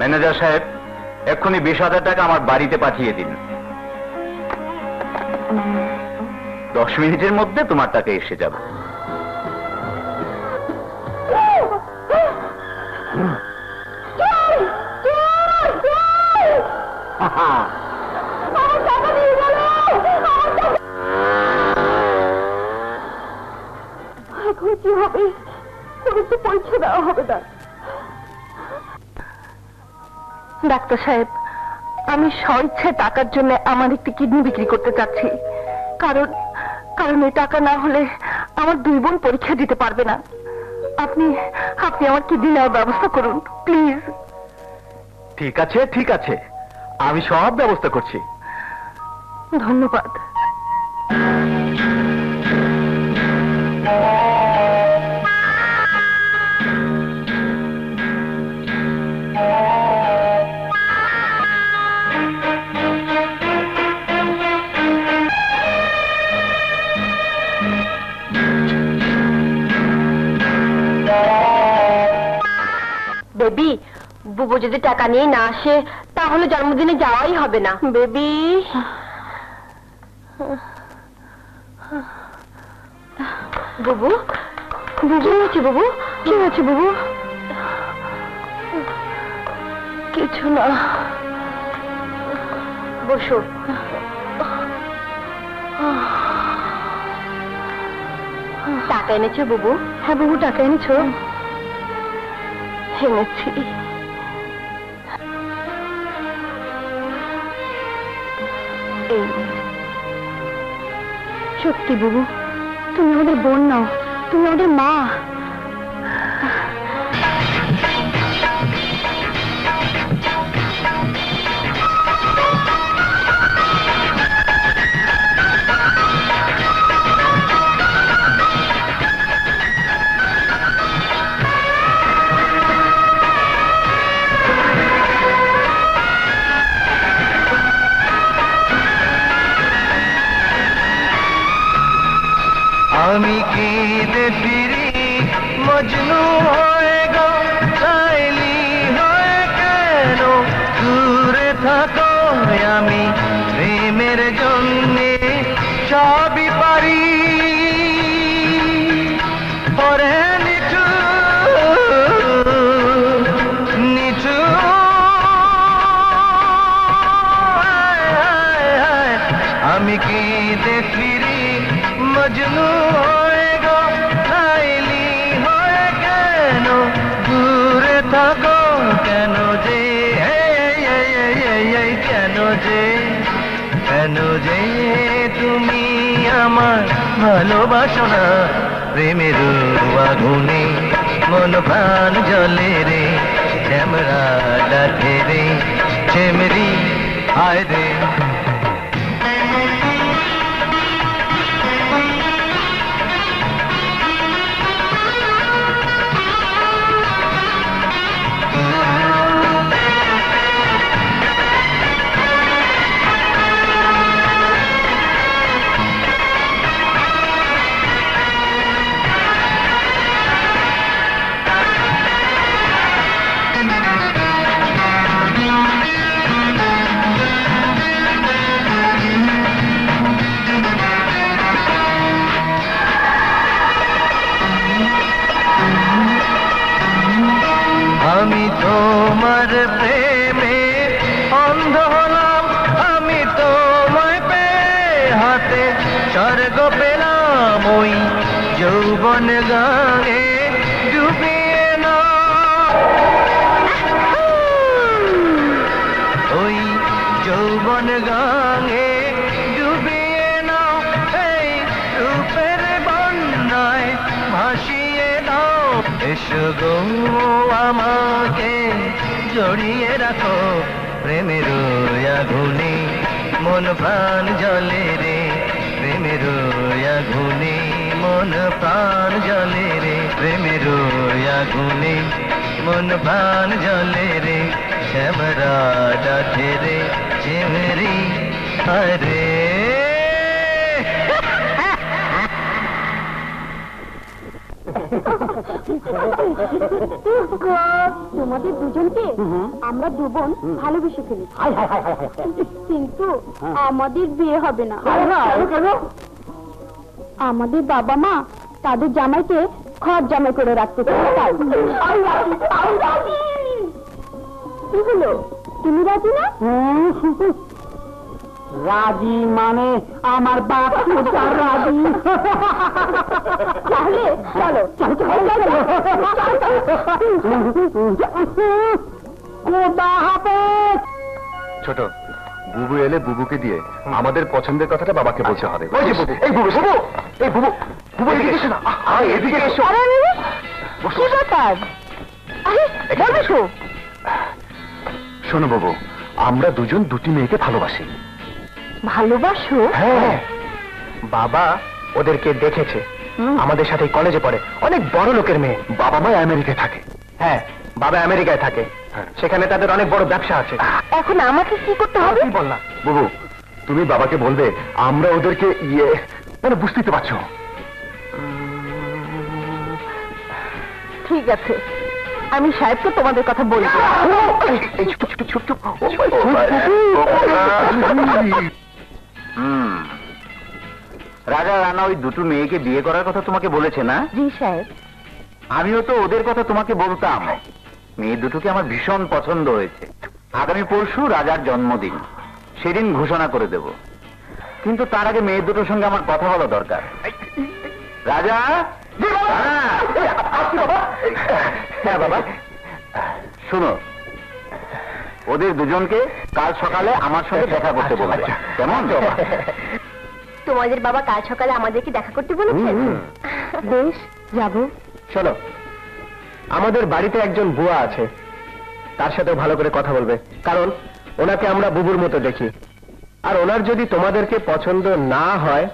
ম্যানেজার সাহেব, এক্ষুনি 20,000 টাকা আমার বাড়িতে পাঠিয়ে দিন। 10 মিনিটের মধ্যে তোমার টাকা এসে যাবে। এখন কি হবে? তোর তো পরীক্ষা দেওয়া হবে না। ডাক্তার সাহেব, আমি স্বইচ্ছায় টাকার জন্য আমার একটি কিডনি বিক্রি করতে চাচ্ছি, কারণ এই টাকা না হলে আমার 2 বোন পরীক্ষা দিতে পারবে না। আপনি আমার কিডনি নেওয়ার ব্যবস্থা করুন প্লিজ। ঠিক আছে, ঠিক আছে, আমি সব ব্যবস্থা করছি। ধন্যবাদ। বেবি, বুবু যদি টাকা নিয়ে না আসে তাহলে জন্মদিনে যাওয়াই হবে না। বেবি, বুবু, বুবু হয়েছে? বুবু কি হয়েছে? বুবু কিছু না, বসো। টাকা এনেছো বুবু? হ্যাঁ বুবু, টাকা এনেছো? এনেছি। এই সত্যি বুবু, তুমি আমাদের বোন নাও, তুমি আমাদের মা। আমি কেঁদে ফিরি মজনু হয়ে গো, চাইলি হয় কেন দূরে থাকো? আমি প্রেমের জন্যে সবই পারি, পরে নিচু নিচু আমি কেঁদে ফিরি মজনু হয়ে গো, চাইলি হয় কেন দূরে থাকো? কেন যে জানো যে তুমি আমার ভালোবাসো না, প্রেমের আগুনে মন প্রাণ জ্বলে রে, শ্যামরা ডাকে রে, শ্যামরি আয় রে। আমি তোমার প্রেমে অন্ধ হলাম, আমি তোমায় পেয়ে হাতে স্বর্গ পেলাম, ওই যৌবন গানে ডুবিয়ে না, ওই যৌবন গানে ডুবিয়ে না, এই রূপের বন্যায় ভাসিয়ে দাও। এসো গো আমাকে জড়িয়ে রাখো, প্রেমের আগুনে মন প্রাণ জ্বলে রে, প্রেমের আগুনে মন প্রাণ জ্বলে রে, প্রেমের আগুনে মন প্রাণ জ্বলে রে, শ্যামরা ডাকে রে, শ্যামরি আরে। তোমাদের দুজনকে আমরা দু বোন ভালোবেসে ফেলি, কিন্তু আমাদের বিয়ে হবে না। আমাদের বাবা মা তাদের জামাইকে খর জামাই করে রাখতে চায়। কি হলো, তুমি রাজি না? রাজি মানে আমার বাপ রাজি। তাহলে চলো ছোট, বুবু এলে বুবুকে দিয়ে আমাদের পছন্দের কথাটা বাবাকে বলতে হবে। এদিকে এসো। কি ব্যাপার? বসো। শোনো বাবু, আমরা দুজন দুটি মেয়েকে ভালোবাসি। ভালোবাসো? হ্যাঁ, বাবা ওদেরকে দেখেছে, আমাদের সাথে কলেজে পড়ে, অনেক বড় লোকের মেয়ে। বাবা মা আমেরিকায় থাকে। হ্যাঁ, বাবা আমেরিকায় থাকে, সেখানে তাদের অনেক বড় ব্যবসা আছে। এখন আমাকে কি করতে হবে? কি বল না বুবু, তুমি বাবাকে বলবে আমরা ওদেরকে মানে বুঝতেই তো পারছো। ঠিক আছে, আমি সাহেবকে তোমাদের কথা বলবো। রাজা রানা ওই দুটো মেয়েকে বিয়ে করার কথা তোমাকে বলেছে না? জি সাহেব। আমিও তো ওদের কথা তোমাকে বলতাম। মেয়ে দুটোকে আমার ভীষণ পছন্দ হয়েছে। আগামী পরশু রাজার জন্মদিন, সেদিন ঘোষণা করে দেব, কিন্তু তার আগে মেয়ে দুটোর সঙ্গে আমার কথা বলা দরকার। রাজা। হ্যাঁ বাবা, শোনো, ওদের দুজনকে কাল সকালে আমার সঙ্গে দেখা করতে বলবে, কেমন? তোমাদের বাবা কাল সকালে আমাদেরকে দেখা করতে বলেছেন? বেশ, যাবো। শোনো, আমাদের বাড়িতে একজন বুয়া আছে, তার সাথে ভালো করে কথা বলবে, কারণ ওনাকে আমরা বুবুর মতো দেখি। আর ওনার যদি তোমাদেরকে পছন্দ না হয়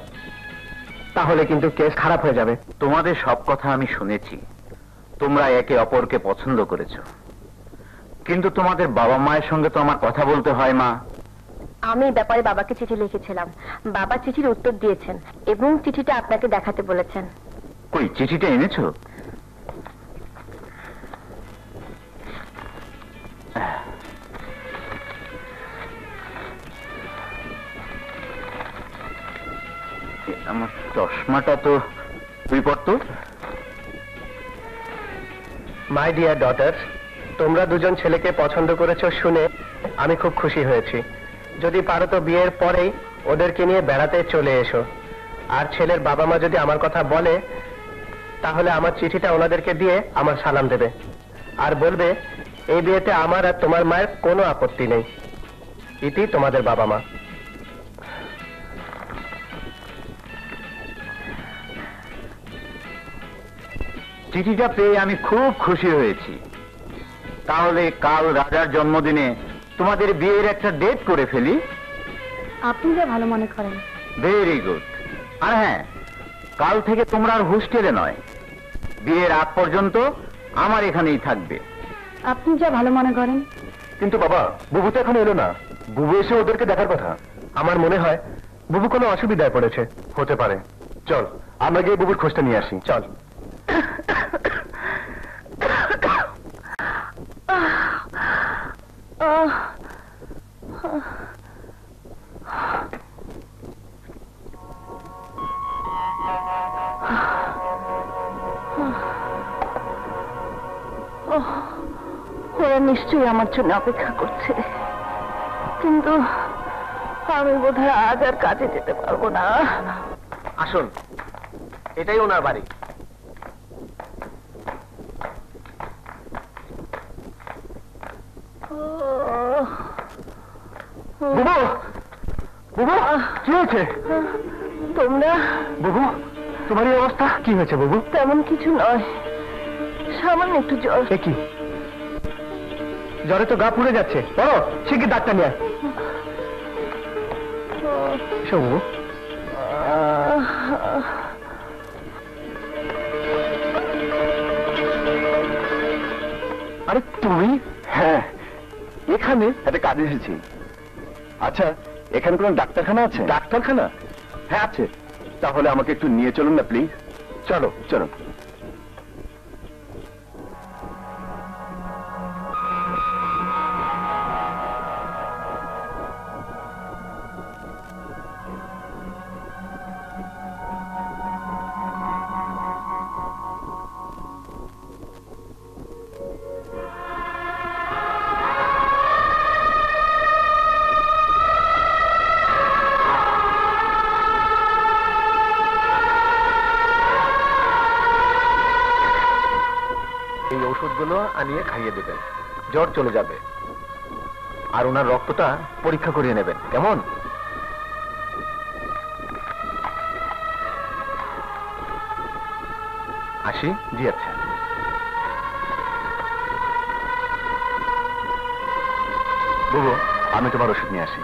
তাহলে কিন্তু কেস খারাপ হয়ে যাবে। তোমাদের সব কথা আমি শুনেছি, তোমরা একে অপরকে পছন্দ করেছো, কিন্তু তোমাদের বাবা মায়ের সঙ্গে তো আমার কথা বলতে হয় মা। আমি ব্যাপারে বাবাকে চিঠি লিখেছিলাম, বাবা চিঠির উত্তর দিয়েছেন এবং চিঠিটা আপনাকে দেখাতে বলেছেন। কই, চিঠিটা এনেছো? আমার চশমাটা তো তুই পড়তো। মাই ডিয়ার ডটার, তোমরা দুজন ছেলেকে পছন্দ করেছো শুনে আমি খুব খুশি হয়েছি। যদি পারো তো বিয়ের পরেই ওদেরকে নিয়ে বেড়াতে চলে এসো। আর ছেলের বাবা মা যদি আমার কথা বলে তাহলে আমার চিঠিটা ওনাদেরকে দিয়ে আমার সালাম দেবে, আর বলবে এই বিয়েতে আমার আর তোমার মায়ের কোনো আপত্তি নেই। ইতি তোমাদের বাবা মা। চিঠিটা পেয়ে আমি খুব খুশি হয়েছি। তাহলে কাল রাজার জন্মদিনে তোমাদের বিয়ের একটা ডেট করে ফেলি। আপনি যা ভালো মনে করেন। Very good. আর হ্যাঁ, কাল থেকে তোমরা আর হোস্টেলে নয়, বিয়ের আগ পর্যন্ত আমার এখানেই থাকবে। আপনি যা ভালো মনে করেন। কিন্তু বাবা, বুবু তো এখন এলো না। বুবু এসে ওদেরকে দেখার কথা। আমার মনে হয় বুবু কোনো অসুবিধায় পড়েছে। হতে পারে। চল আমরা গিয়ে বুবুর খোঁজটা নিয়ে আসি। চল। ওরা নিশ্চয়ই আমার জন্য অপেক্ষা করছে, কিন্তু আমি বোধহয় আজ আর কাজে যেতে পারবো না। আসুন, এটাই ওনার বাড়ি। বুবু, বুবু, কি হয়েছে? তোমরা? বুবু, তোমার এই অবস্থা কি হয়েছে? বুবু, তেমন কিছু নয়, সামান্য একটু জ্বর। কি জ্বরে তো গা পুড়ে যাচ্ছে। বলো, শিগগির ডাক্তার নিয়ে আয়। এসো বুবু। আরে তুমি? হ্যাঁ, এখানে একটা কাজে এসেছি। আচ্ছা, এখানে কোনো ডাক্তারখানা আছে? ডাক্তারখানা? হ্যাঁ আছে। তাহলে আমাকে একটু নিয়ে চলুন না প্লিজ। চলো চলো। এই ওষুধগুলো আনিয়ে খাইয়ে দেবেন, জ্বর চলে যাবে। আর ওনার রক্তটা পরীক্ষা করিয়ে নেবেন, কেমন? আসি? জি আচ্ছা। বুবু, আমি তোমার ওষুধ নিয়ে আসি।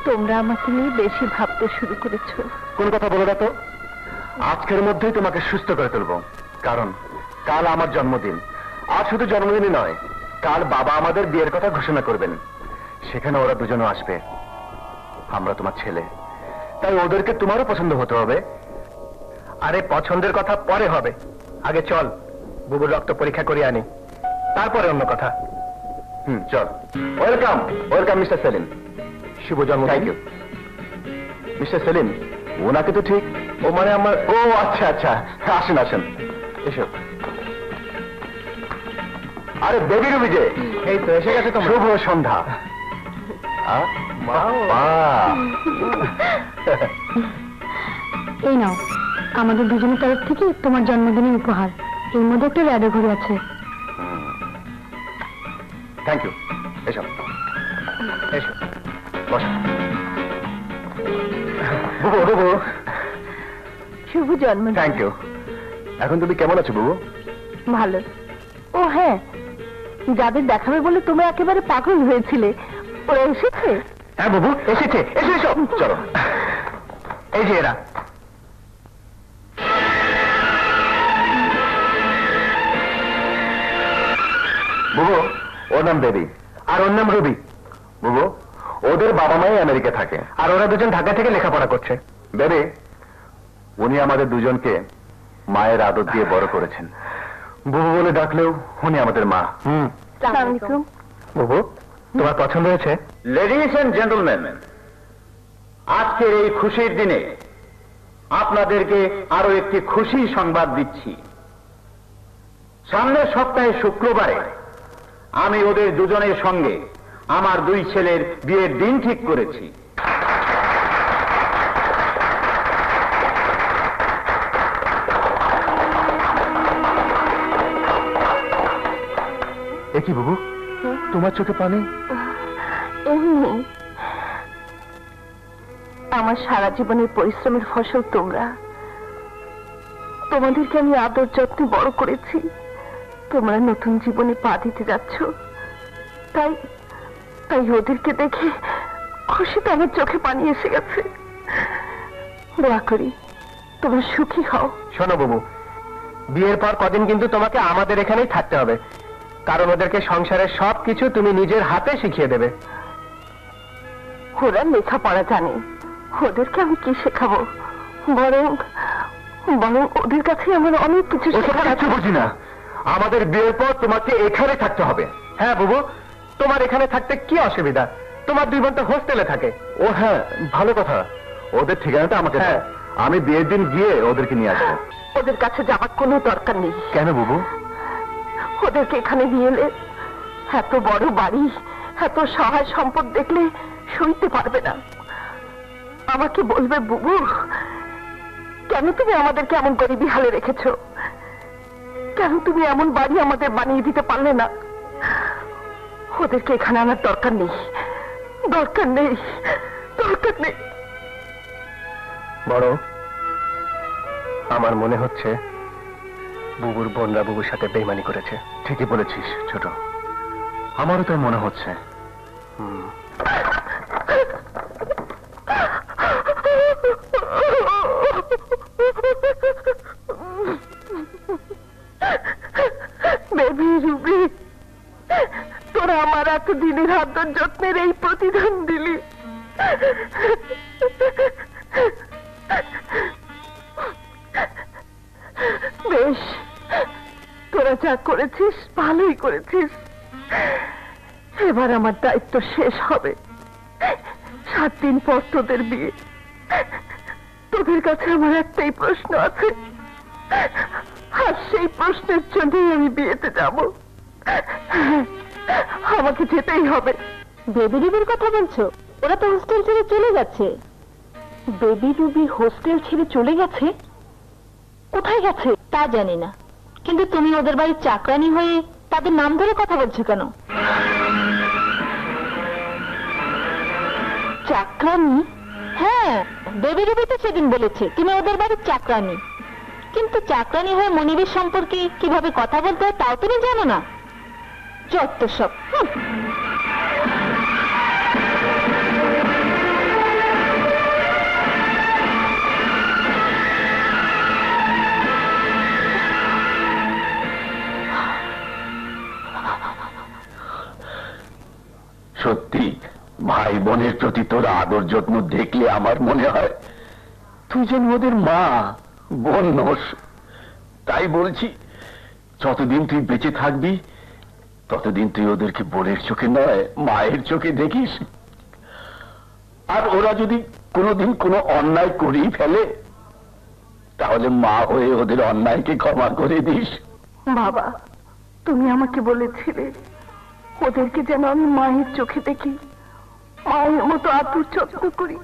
তোমরা আমাকে নিয়ে বেশি ভাবতে শুরু করেছো। কোন কথা বলো না তো। আজকের মধ্যেই তোমাকে সুস্থ করে তুলবো, কারণ কাল আমার জন্মদিন। আর শুধু জন্মদিনই নয়, কাল বাবা আমাদের বিয়ের কথা ঘোষণা করবেন। সেখানে ওরা দুজনও আসবে। আমরা তোমার ছেলে, তাই ওদেরকে তোমারও পছন্দ হতে হবে। আরে পছন্দের কথা পরে হবে, আগে চল বুবুর রক্ত পরীক্ষা করে আনি, তারপরে অন্য কথা। চল। Welcome, welcome mister Selim. শুভ জন্মদিন। Thank you mister Selim. ওনাকে তো ঠিক, ও মানে আমার, ও আচ্ছা আচ্ছা, আসেন আসেন, এসো। আরে বেবি রবি যে, এই তো এসে গেছে। তোমার শুভ সন্ধ্যা। এই নাও, আমাদের দুজনের তরফ থেকে তোমার জন্মদিনের উপহার। এর মধ্যে একটা রেডো ঘড়ি আছে। Thank you. এসো এসো, বসো। বুবু, বুবু, শুভ জন্মদিন। Thank you. এখন তুমি কেমন আছো বুবু? ভালো। ও হ্যাঁ, যাদের দেখাবে বলে তোমরা একেবারে পাগল হয়েছিলে, ওরা এসেছে? হ্যাঁ বুবু, এসেছে। এসো এসো, চলো। এই যে এরা। বুবু, ওর নাম বেবি আর ওর নাম রুবি। বুবু, ওদের বাবা মাই আমেরিকা থাকে, আর ওরা দুজন ঢাকা থেকে লেখাপড়া করছে। বেবি, উনি আমাদের দুজনকে মায়ের আদর দিয়ে বড় করেছেন। বুবু বলে ডাকলেও উনি আমাদের মা। আসসালামু আলাইকুম। বুবু, তোমার পছন্দ হয়েছে? লেডিস এন্ড জেন্টলম্যান, আজকের এই খুশির দিনে আপনাদেরকে আরো একটি খুশি সংবাদ দিচ্ছি। সামনের সপ্তাহে শুক্রবারে আমি ওদের দুজনের সঙ্গে আমার দুই ছেলের বিয়ের দিন ঠিক করেছি। কি বাবু, তোমার চোখে পানি? এমনি, আমার সারা জীবনের পরিশ্রমের ফসল তোমরা। তোমাদেরকে আমি আদর যত্নে বড় করেছি, তোমরা নতুন জীবনে পা দিতে যাচ্ছ, তাই তাই ওদেরকে দেখে খুশিতে আমার চোখে পানি এসে গেছে। দোয়া করি তোমরা সুখী হও। শোনো বাবু, বিয়ের পর কদিন কিন্তু তোমাকে আমাদের এখানেই থাকতে হবে, কারণ ওদেরকে সংসারের সবকিছু তুমি নিজের হাতে শিখিয়ে দেবে। ওরা লেখাপড়া জানে, ওদেরকে আমি কি শেখাবো? বরং বরং ওদের কাছে আমার অনেক কিছু শেখার আছে। বুঝি না, আমাদের বিয়ের পর তোমাকে এখানে থাকতে হবে। হ্যাঁ বাবু, তোমার এখানে থাকতে কি অসুবিধা? তোমার 2 বোন তো হোস্টেলে থাকে। ও হ্যাঁ, ভালো কথা। ওদের ঠিকানাটা আমাকে দাও, আমি বিয়ের দিন গিয়ে ওদেরকে নিয়ে আসবো। ওদের কাছে যাবার কোনো দরকার নেই। কেন বাবু? ওদেরকে এখানে নিয়ে এলে এত বড় বাড়ি, এত সহায় সম্পদ দেখলে সইতে পারবে না। আমাকে বলবে, বুবু কেন তুমি আমাদেরকে এমন গরিবী হালে রেখেছো? কেন তুমি এমন বাড়ি আমাদের বানিয়ে দিতে পারলে না? ওদেরকে এখানে আনার দরকার নেই, দরকার নেই, দরকার নেই। বড়, আমার মনে হচ্ছে বুবুর বোনরা বুবুর সাথে বেইমানি করেছে। ঠিকই বলেছিস ছোট, আমারও তাই মনে হচ্ছে। বেবি রুবি, তোরা আমার এতদিনের আদর যত্নের এই প্রতিদান দিলি। বেশ, তোরা যা করেছিস ভালোই করেছিস। এবার আমার দায়িত্ব শেষ হবে। 7 দিন পর তোদের বিয়ে। তোদের কাছে আমার একটাই প্রশ্ন আছে, আর সেই প্রশ্নের জন্যই আমি বিয়েতে যাব। আমাকে যেতেই হবে। বেবি রুবির কথা বলছো? ওরা তো হোস্টেল ছেড়ে চলে গেছে। বেবি রুবি হোস্টেল ছেড়ে চলে গেছে? কোথায় গেছে তা জানি না, কিন্তু তুমি ওদের বাড়ির চাকরানি হয়ে তাদের নাম ধরে কথা বলছো কেন? চাকরানি? হ্যাঁ, বেবি রুবি তো সেদিন বলেছে তুমি ওদের বাড়ির চাকরানি, কিন্তু চাকরানি হয়ে মনিবের সম্পর্কে কিভাবে কথা বলতে হয় তাও তুমি জানো না? যত সব। সত্যি ভাই বোনের প্রতি তোর আদর যত্ন দেখলে আমার মনে হয় তুই যেন ওদের মা বোন নোস। তাই বলছি, যতদিন তুই বেঁচে থাকবি ততদিন তুই ওদেরকে বোনের চোখে নয় মায়ের চোখে দেখিস। আর ওরা যদি কোনোদিন কোনো অন্যায় করেই ফেলে তাহলে মা হয়ে ওদের অন্যায়কে ক্ষমা করে দিস। বাবা, তুমি আমাকে বলেছিলে ওদেরকে যেন আমি মায়ের চোখে দেখি, মায়ের মতো আদর যত্ন করি।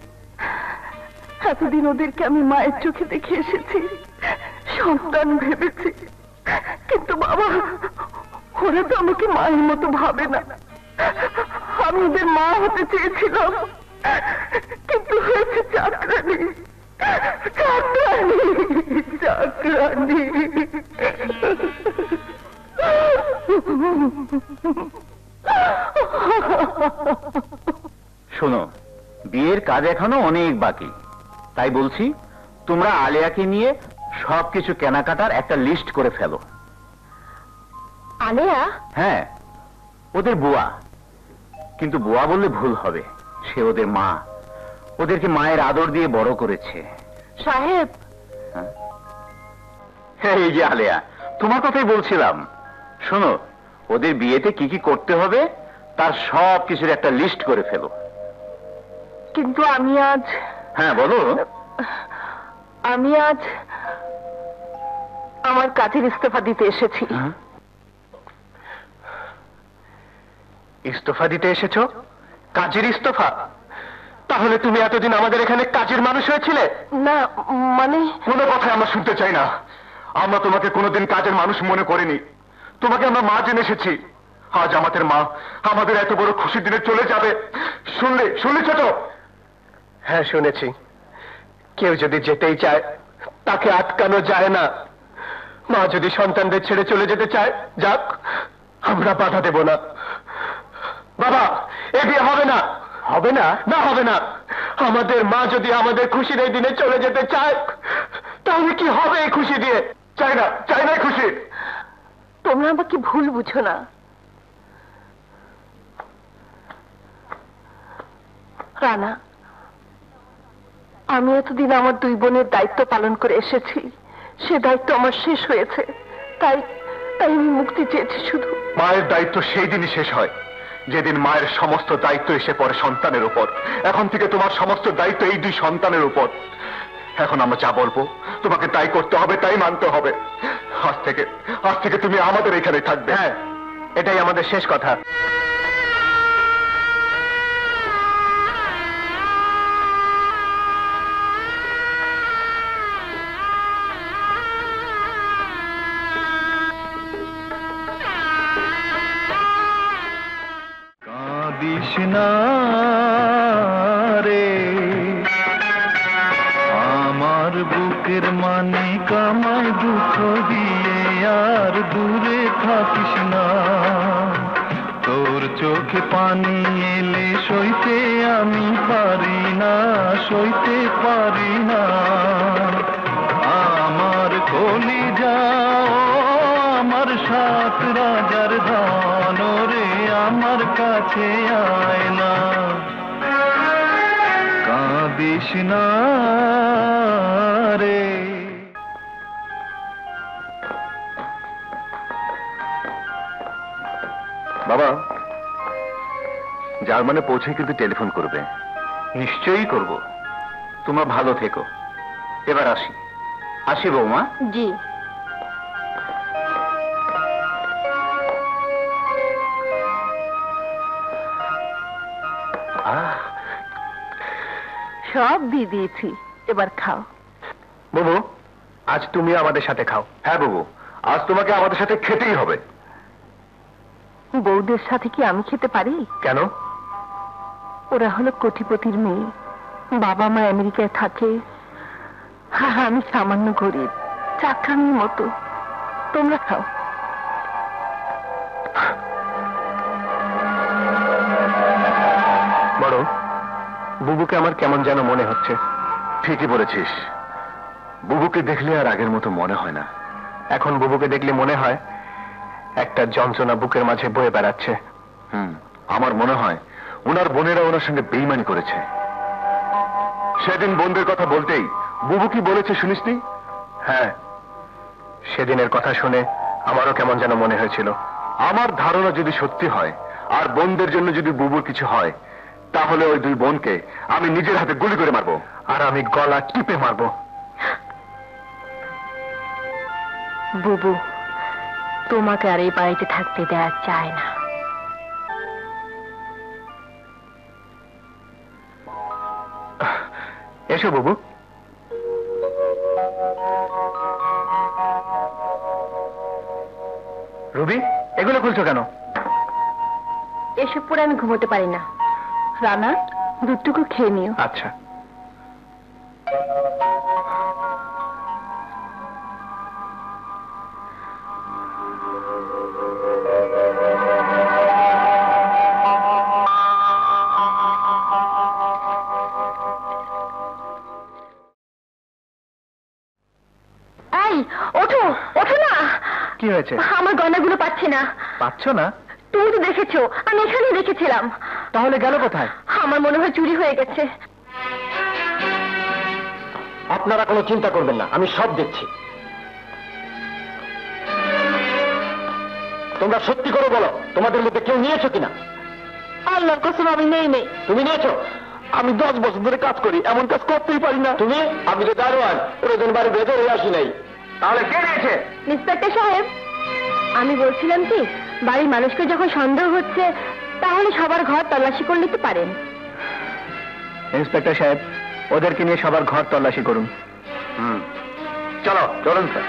এতদিন ওদেরকে আমি মায়ের চোখে দেখে এসেছি, সন্তান ভেবেছি, কিন্তু বাবা ওরা তো আমাকে মায়ের মতো ভাবে না। আমি ওদের মা হতে চেয়েছিলাম, কিন্তু হয়েছে চাকরানি, চাকরানি, চাকরানি। শোনো, বিয়ের কাজ এখনো অনেক বাকি, তাই বলছি তোমরা আলেয়াকে নিয়ে সবকিছু কেনাকাটার একটা লিস্ট করে ফেলো। আলেয়া? হ্যাঁ, ওদের বুয়া, কিন্তু বুয়া বললে ভুল হবে, সে ওদের মা। ওদেরকে মায়ের আদর দিয়ে বড় করেছে। সাহেব, হ্যাঁ এই যে আলেয়া, তোমার কথাই বলছিলাম। শোনো, ওদের বিয়েতে কি কি করতে হবে তার সব কিছুর একটা লিস্ট করে ফেলো। কিন্তু আমি আজ, হ্যাঁ বলো। আমি আজ আমার কাজের ইস্তফা দিতে এসেছি। ইস্তফা দিতে এসেছো? কাজের ইস্তফা? তাহলে তুমি এতদিন আমাদের এখানে কাজের মানুষ হয়েছিলে? না মানে, কোনো কথা আমরা শুনতে চাই না। আমরা তোমাকে কোনোদিন কাজের মানুষ মনে করিনি, তোমাকে আমরা মা জেনে এসেছি। আজ আমাদের মা আমাদের এত বড় খুশির দিনে চলে যাবে, শুনলে ছোট? হ্যাঁ শুনেছি। কেউ যদি যেতেই চায় তাকে আটকানো যায় না। মা যদি সন্তানদের ছেড়ে চলে যেতে চায়, যাক, আমরা বাধা দেব না। বাবা, এ বিয়ে হবে না। হবে না? না, হবে না। আমাদের মা যদি আমাদের খুশির এই দিনে চলে যেতে চায়, তাহলে কি হবে এই খুশি দিয়ে? চাই না, চাই না খুশি। তোমরা আমাকে ভুল বুঝো না। রানা, আমি এতদিন আমার দুই বোনের দায়িত্ব পালন করে এসেছি, সে দায়িত্ব আমার শেষ হয়েছে, তাই তাই আমি মুক্তি চেয়েছি শুধু। মায়ের দায়িত্ব সেই দিনই শেষ হয় যেদিন মায়ের সমস্ত দায়িত্ব এসে পড়ে সন্তানের উপর। এখন থেকে তোমার সমস্ত দায়িত্ব এই দুই সন্তানের উপর। এখন আমরা যা বলবো তোমাকে তাই করতে হবে, তাই মানতে হবে। আজ থেকে তুমি আমাদের এখানে থাকবে। হ্যাঁ, এটাই আমাদের শেষ কথা। কাঁদিস না রে আমার বুকের মানে কামায় দুঃখ দিয়ে, আর দূরে থাকিস না। তোর চোখে পানি এলে সইতে আমি পারি না, সইতে পারি না। আমার কলিজা আমার সাত রাজার ধন রে, আমার কাছে আয় না। কাঁদিস না রে। বাবা, জার্মানে পৌঁছে কিন্তু টেলিফোন করবে। নিশ্চয়ই করব। তোমরা ভালো থেকো। এবার আসি। আসি বৌমা। জি। সব দিয়ে দিয়েছি, এবার খাও। বাবু, আজ তুমি আমাদের সাথে খাও। হ্যাঁ বাবু, আজ তোমাকে আমাদের সাথে খেতেই হবে। বউদের সাথে কি আমি খেতে পারি? কেন? ওরা হলো কোটিপতির মেয়ে, বাবা মা আমেরিকায় থাকে, হ্যাঁ আমি সামান্য গরিব, চাকরানির মতো। তোমরা খাও। বড়, বুবুকে আমার কেমন যেন মনে হচ্ছে। ঠিকই বলেছিস, বুবুকে দেখলে আর আগের মতো মনে হয় না। এখন বুবুকে দেখলে মনে হয় একটা যন্ত্রণা বুকের মাঝে বয়ে বেড়াচ্ছে। আমার মনে হয় ওনার বোনেরা ওনার সঙ্গে বেইমানি করেছে। সেদিন বোনদের কথা বলতেই বুবু কি বলেছে শুনিসনি? হ্যাঁ, সেদিনের কথা শুনে আমারও কেমন যেন মনে হয়েছিল। আমার ধারণা যদি সত্যি হয় আর বোনদের জন্য যদি বুবুর কিছু হয়, তাহলে ওই দুই বোনকে আমি নিজের হাতে গুলি করে মারবো, আর আমি গলা টিপে মারবো। বুবু তোমাকে আর এই বাড়িতে থাকতে দেওয়া চায় না। এসো বুবু। রুবি, এগুলো খুলছো কেন? এসব পরে আমি ঘুমোতে পারি না। রানা, দুধটুকু খেয়ে নিও। আচ্ছা। এই ওঠো, ওঠো না। কি হয়েছে? আমার গয়নাগুলো পাচ্ছি না। পাচ্ছ না? তুমি তো দেখেছো, আমি এখানেই রেখেছিলাম। তাহলে গেল কোথায়? আমার মনে হয় চুরি হয়ে গেছে। আপনারা কোনো চিন্তা করবেন না, আমি সব দেখছি। তোমরা সত্যি করে বলো, তোমাদের মধ্যে কেউ নিয়েছো কিনা? আল্লাহর কসম আমি নেই। তুমি নিয়েছো? আমি 10 বছর ধরে কাজ করি, এমন কাজ করতেই পারি না। তুমি? আমি তো দারোয়ান, রোজন বাড়ি ভেতরে আসি নাই। তাহলে কে নিয়েছে? ইন্সপেক্টর সাহেব, আমি বলছিলাম কি, বাড়ির মানুষকে যখন সন্দেহ হচ্ছে, তাহলে সবার ঘর তল্লাশি করে নিতে পারেন। ইন্সপেক্টর সাহেব, ওদেরকে নিয়ে সবার ঘর তল্লাশি করুন। চলো, চলুন স্যার।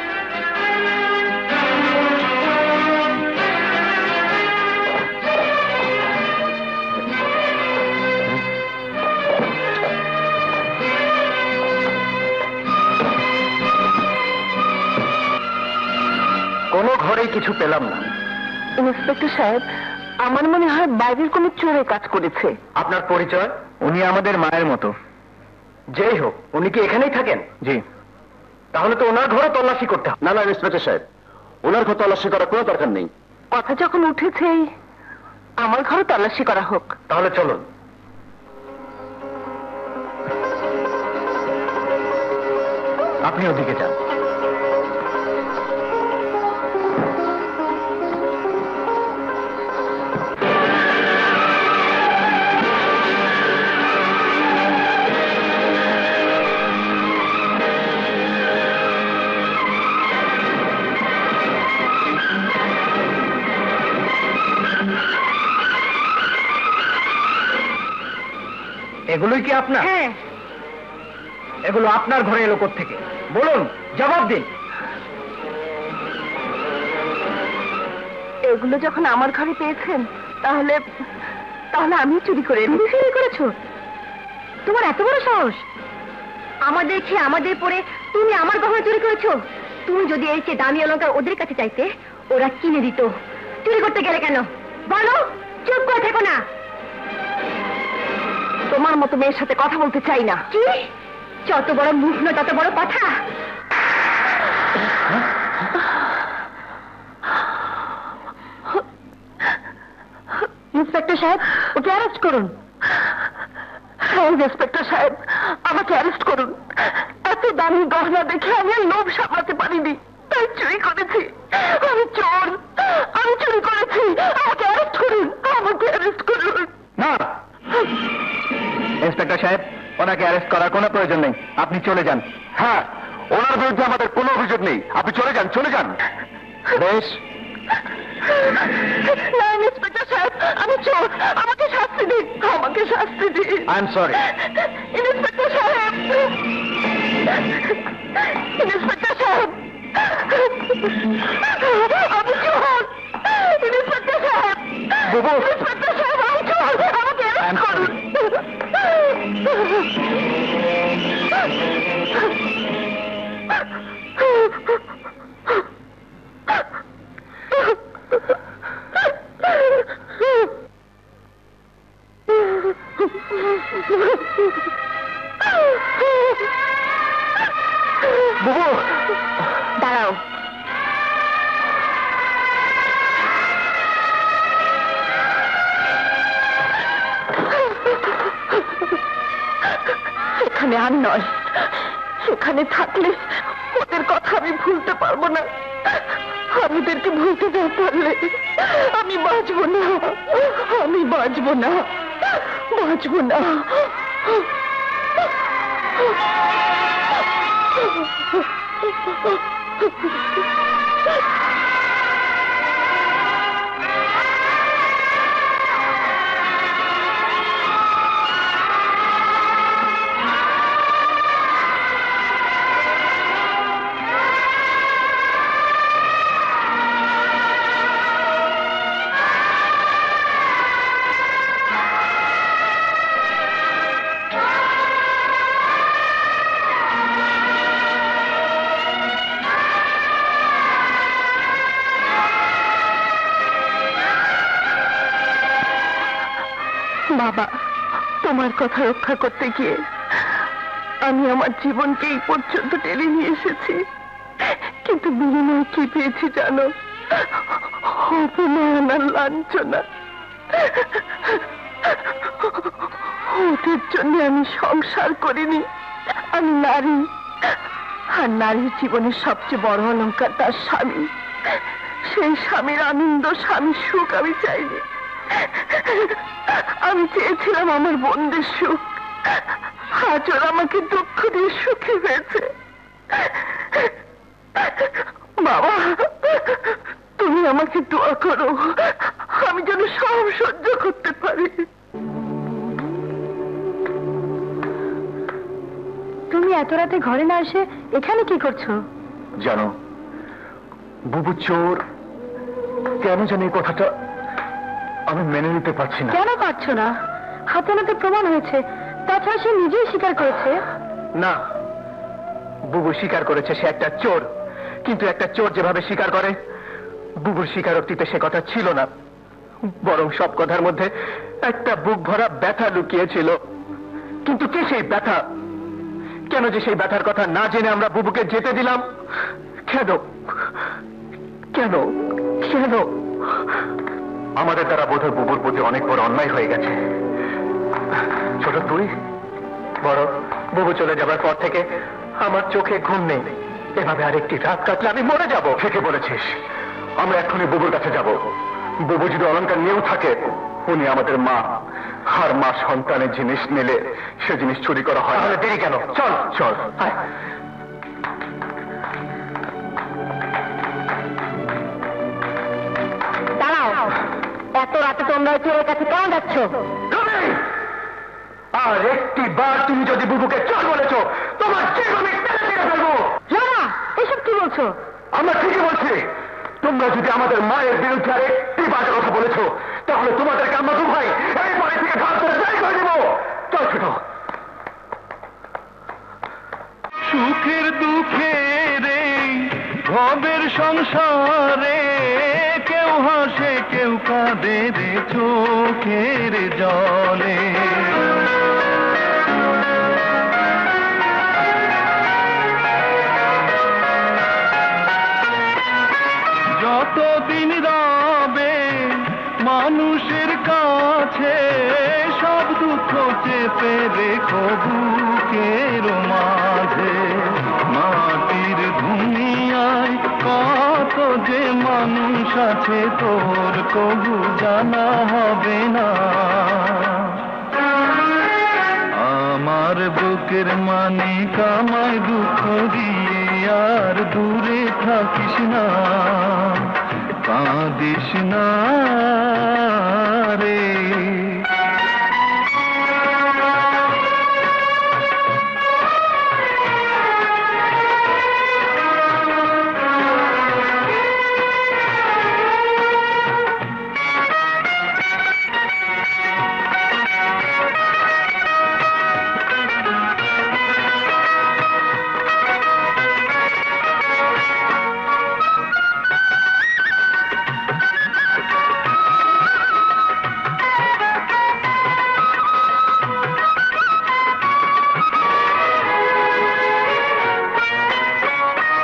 কিছু পেলাম না। ইন্সপেক্টর সাহেব, আমার মনে হয় বাইরের কোনো চোরে কাজ করেছে। আপনার পরিচয়? উনি আমাদের মায়ের মতো। যেই হোক, উনি কি এখানেই থাকেন? জি। তাহলে তো ওনার ঘরে তল্লাশি করতে হবে। না না ইন্সপেক্টর সাহেব, ওনার ঘর তল্লাশি করার কোনো দরকার নেই। কথা যখন উঠেছেই, আমার ঘরে তল্লাশি করা হোক। তাহলে চলুন। আপনি ওদিকে যান। এগুলোই কি আপনার? হ্যাঁ। এগুলো আপনার ঘরে এলো কোত্থেকে? বলুন, জবাব দিন। এগুলো যখন আমার ঘরে পেয়েছেন, তাহলে তাহলে আমি চুরি করে তুমি চুরি করেছো? তোমার এত বড় সাহস! আমাদের খেয়ে আমাদের পরে তুমি আমার গহনা চুরি করেছো? তুমি যদি এই চেয়ে দামি অলংকার ওদের কাছে চাইতে, ওরা কিনে দিত। চুরি করতে গেলে কেন বলো? চুপ করে থেকো না। তোমার মতো মেয়ের সাথে কথা বলতে চাই না। কি? যত বড় মুখ না তত বড় কথা। ইন্সপেক্টর সাহেব, ওকে অ্যারেস্ট করুন। ইন্সপেক্টর সাহেব, আমাকে অ্যারেস্ট করুন। এত দামি গহনা দেখে আমি আর লোভ সামলাতে পারিনি, তাই চুরি করেছি। আমি চোর, আমি চুরি করেছি। আমাকে অ্যারেস্ট করুন, আমাকে অ্যারেস্ট করুন। না ইন্সপেক্টর সাহেব, ওনাকে অ্যারেস্ট করার কোনো প্রয়োজন নেই। আপনি চলে যান। হ্যাঁ, ওনার বিরুদ্ধে আমাদের কোনো অভিযোগ নেই। আপনি চলে যান, চলে যান। বেশ। না ইন্সপেক্টর সাহেব, আমি চোর। আমাকে শাস্তি দিন, আমাকে শাস্তি দিন। I am sorry. ইন্সপেক্টর সাহেব, ইন্সপেক্টর সাহেব, আমি চোর। ইন্সপেক্টর সাহেব, বুবু। ইন্সপেক্টর সাহেব, আমি চোর। আমাকে অ্যারেস্ট করুন। বুবু, দাঁড়াও। এখানে আর নয়, সেখানে থাকলে ওদের কথা আমি ভুলতে পারবো না। আমি ওদেরকে ভুলতে না পারলে আমি বাঁচবো না, আমি বাঁচবো না, বাঁচবো না। বাবা, তোমার কথা রক্ষা করতে গিয়ে আমি আমার জীবনকে এই পর্যন্ত টেনে নিয়ে এসেছি, কিন্তু বিনিময়ে কি পেয়েছি জানো? অপমান আর লাঞ্ছনা। ওদের জন্য আমি সংসার করিনি, আমি নারী। আর নারীর জীবনের সবচেয়ে বড় অলংকার তার স্বামী। সেই স্বামীর আনন্দ, স্বামীর সুখ আমি চাইনি। আমি চেয়েছিলাম আমার বোনদের সুখ, আজ ওরা আমাকে দুঃখ দিয়ে সুখী হয়েছে। বাবা, তুমি আমাকে দোয়া করো, আমি যেন সব সহ্য করতে পারি। তুমি এত রাতে ঘরে না এসে এখানে কি করছো? জানো, বুবু চোর, কেন জানি এই কথাটা আমি মেনে নিতে পারছি না। কেন পারছো না? হাতে নাতে প্রমাণ হয়েছে, তাছাড়া সে নিজেই স্বীকার করেছে। না, বুবু স্বীকার করেছে সে একটা চোর, কিন্তু একটা চোর যেভাবে স্বীকার করে, বুবুর স্বীকারোক্তিতে সে কথা ছিল না, বরং সব কথার মধ্যে একটা বুক ভরা ব্যথা লুকিয়েছিল। কিন্তু কি সেই ব্যথা? কেন যে সেই ব্যথার কথা না জেনে আমরা বুবুকে যেতে দিলাম? কেন কেন কেন? আমাদের দ্বারা বোধহয় বুবুর প্রতি অনেক বড় অন্যায় হয়ে গেছে। ছোট তুই বড়, বুবু চলে যাবার পর থেকে আমার চোখে ঘুম নেই। এভাবে আরেকটি রাত কাটলে আমি মরে যাব। থেকে বলেছিস, আমরা এক্ষুনি বুবুর কাছে যাব। বুবু যদি অলঙ্কার নিয়েও থাকে, উনি আমাদের মা, আর মা সন্তানের জিনিস নিলে সে জিনিস চুরি করা হয়। তাহলে দেরি কেন? চল চল। দাঁড়াও, এত রাতে তোমরা চোরের কাছে কেন যাচ্ছ? আর একটি বার তুমি যদি বুবুকে চল বলেছো, তোমার জীবন আমি টেনে টেনে ফেলবো। না, এসব কি বলছো? আমরা ঠিকই বলছি। তোমরা যদি আমাদের মায়ের বিরুদ্ধে আর একটি বাজে কথা বলেছো, তাহলে তোমাদেরকে আমরা দু ভাই এই বাড়ি থেকে ঘাট করে বের করে দেবো। চল ছোট। সুখের দুঃখের এই ভবের সংসারে কেউ হাসে কেউ কাঁদে রে চোখের জলে। যতদিন রবে মানুষের কাছে সব দুঃখ চেপে রেখো বুকের মাঝে। মাটির দুনিয়ায় কত যে মানুষ আছে তোর কবু জানা হবে না। আমার বুকের মানিক আমায় দুঃখ দিয়ে আর দূরে থাকিস না, কাঁদিস না রে।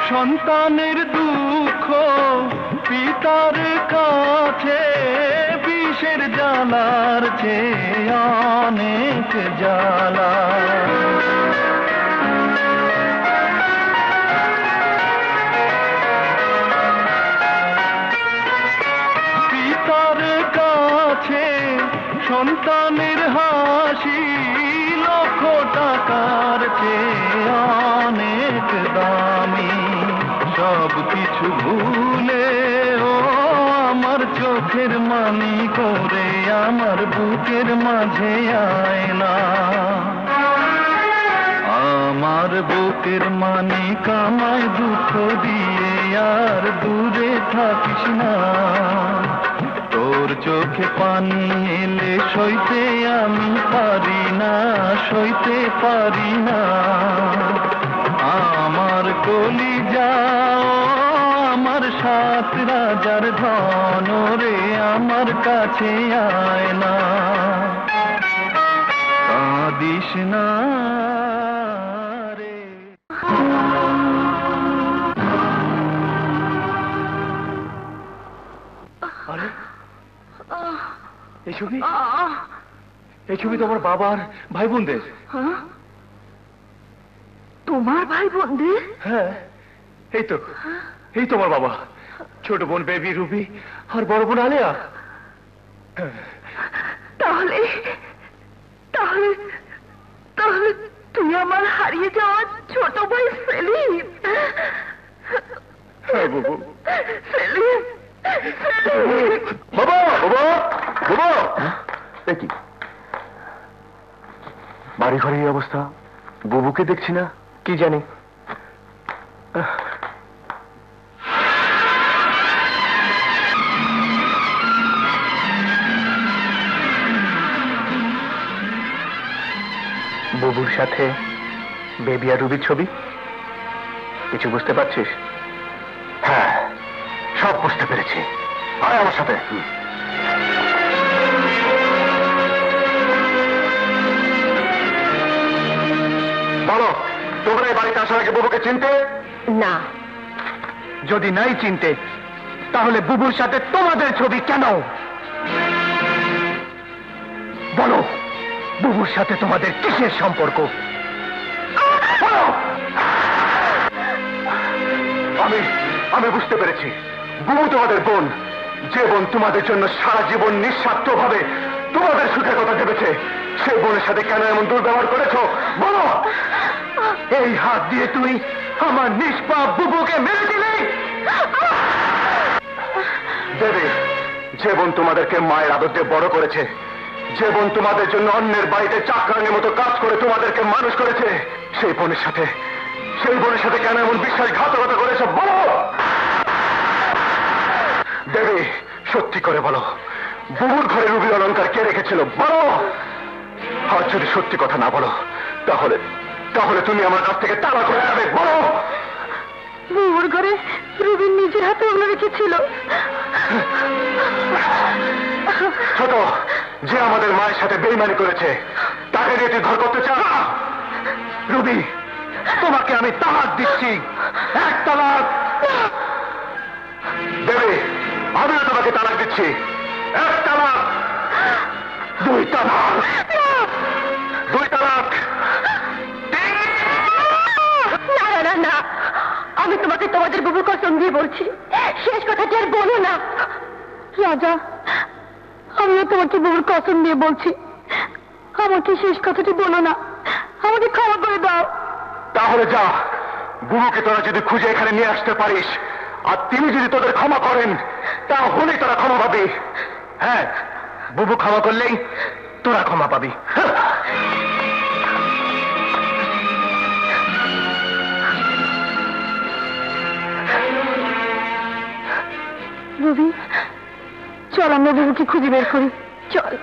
সন্তানের দুঃখ পিতার কাছে বিষের জ্বালার চেয়ে অনেক জ্বালা। পিতার কাছে সন্তানের হাসি লক্ষ টাকার চেয়ে অনেক দামি। সব কিছু ভুলে ও আমার চোখের মানি করে আমার বুকের মাঝে আয় না। আমার বুকের মানি কামায় দুঃখ দিয়ে আর দূরে থাকিস না। তোর চোখে পানি এলে সইতে আমি পারি না, সইতে পারি না। আমার কলিজা আমার সাত রাজার ধন রে আমার কাছে আয় না, কাঁদিস না রে। আরে এই ছবি, এই ছবি তো আমার বাবার ভাই বোনদের। তোমার ভাই বোনদের? হ্যাঁ, এই তো, এই তো আমার বাবা, ছোট বোন বেবি রুবি আর বড় বোন আলিয়া। তাহলে তাহলে তাহলে তুই আমার হারিয়ে যাওয়া ছোট ভাই সেলিম। হ্যাঁ বাবু। সেলিম, বাবা বাবা বাবা, দেখি বাড়ি ঘরে এই অবস্থা, বুবুকে দেখছি না, কি জানি। বুবুর সাথে বেবি আর রুবির ছবি, কিছু বুঝতে পারছিস? হ্যাঁ, সব বুঝতে পেরেছি। আয় আমার সাথে। বলো, তোমরা এই বাড়িতে আসার আগে বুবুকে চিনতে? না। যদি নাই চিনতে, তাহলে বুবুর সাথে তোমাদের ছবি কেন? বলো, বুবুর সাথে তোমাদের কিসের সম্পর্ক? বলো। আমি বুঝতে পেরেছি, বুবু তোমাদের বোন, যে বোন তোমাদের জন্য সারা জীবন নিঃস্বার্থভাবে তোমাদের সুখের কথা ভেবেছে, সেই বোনের সাথে কেন এমন দুর্ব্যবহার করেছো বলো? এই হাত দিয়ে তুই আমার নিষ্পাপ বুবুকে মেরে দিলি। দেবী, যে বোন তোমাদেরকে মায়ের আদর দিয়ে বড় করেছে, যে বোন তোমাদের জন্য অন্যের বাড়িতে চাকরানির মতো কাজ করে তোমাদেরকে মানুষ করেছে, সেই বোনের সাথে কেন এমন বিশ্বাসঘাতকতা করেছো বলো? দেবী, সত্যি করে বলো, বুবুর ঘরে রুবির অলংকার কে রেখেছিল বলো? আর যদি সত্যি কথা না বলো, তাহলে তুমি আমার কাছ থেকে তাড়া করে যাবে বলো? বুবুর ঘরে রুবিন নিজের হাতে ওগুলো রেখেছিল। ছোট, যে আমাদের মায়ের সাথে বেইমানি করেছে, তাকে দিয়ে তুই ঘর করতে চাস? রুবি, তোমাকে আমি তালাক দিচ্ছি। এক তালাক। দেবী, আমিও তোমাকে তালাক দিচ্ছি। এক তালাক, দুই তালাক, দুই তালাক। না না না না, আমি তোমাকে তোমাদের বুবুর কসম দিয়ে বলছি, শেষ কথাটি আর বলো না। রাজা, আমিও তোমাকে বুবুর কসম দিয়ে বলছি, আমাকে শেষ কথাটি বলো না, আমাকে ক্ষমা করে দাও। তাহলে যা, বুবুকে তোরা যদি খুঁজে এখানে নিয়ে আসতে পারিস, আর তিনি যদি তোদের ক্ষমা করেন, তাহলেই তোরা ক্ষমা পাবি। হ্যাঁ, বুবু ক্ষমা করলেই তোরা ক্ষমা পাবি। রবি, চল আমরা বুবুকে খুঁজে বের করি, চল।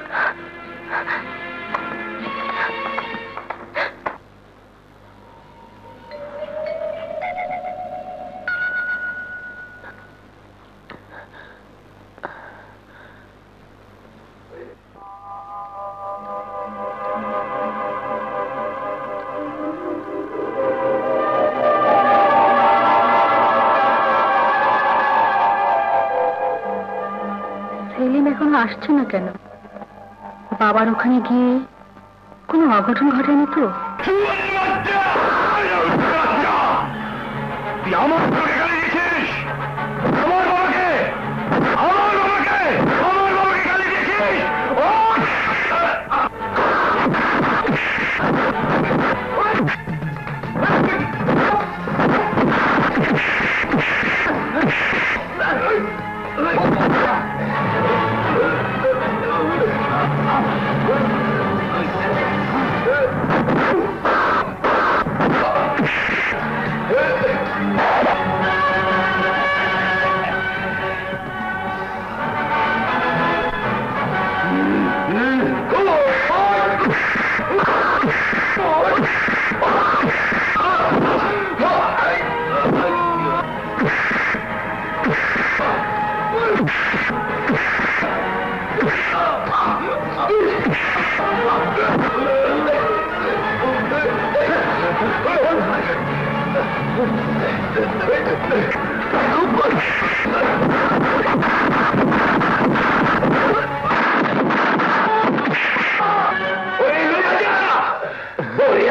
সেলিম এখনো আসছে না কেন? বাবার ওখানে গিয়ে কোনো অঘটন ঘটেনি তো? তুই আমার বাবাকে গালি দিয়েছিস? আমার বাবাকে, আমার বাবাকে, আমার বাবাকে গালি দিয়েছিস?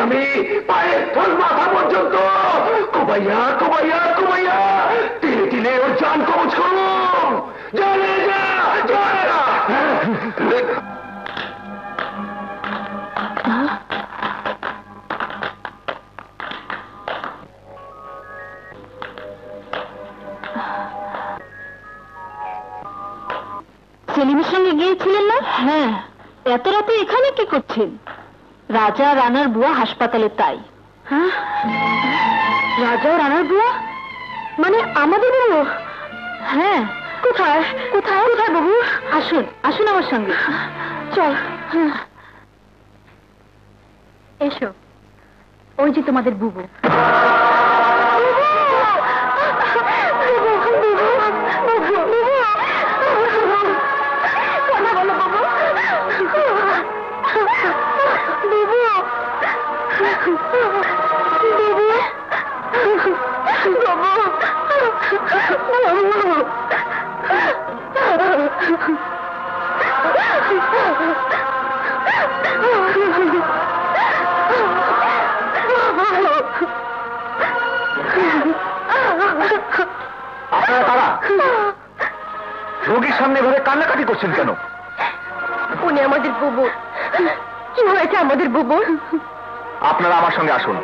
আমি পায়ের থল মাথা পর্যন্ত কুবাইয়া কুবাইয়া কুবাইয়া তিলে তিলে ওর জান কবচ করুন। জানে যা, জানে না। সেলিমের সঙ্গে গিয়েছিলেন না? হ্যাঁ। এত রাতে এখানে কি করছেন? রাজা রানার বুয়া হাসপাতালে, তাই। হ্যাঁ, রাজা রানার বুয়া মানে আমাদের বুবু? হ্যাঁ। কোথায় কোথায় কোথায় বাবু? আসুন আসুন আমার সঙ্গে, চল। এসো, ওই যে তোমাদের বুবু। সামনে এভাবে কান্নাকাটি করছেন কেন? উনি আমাদের বুবু। কি হয়েছে আমাদের বুবু? আপনারা আমার সঙ্গে আসুন,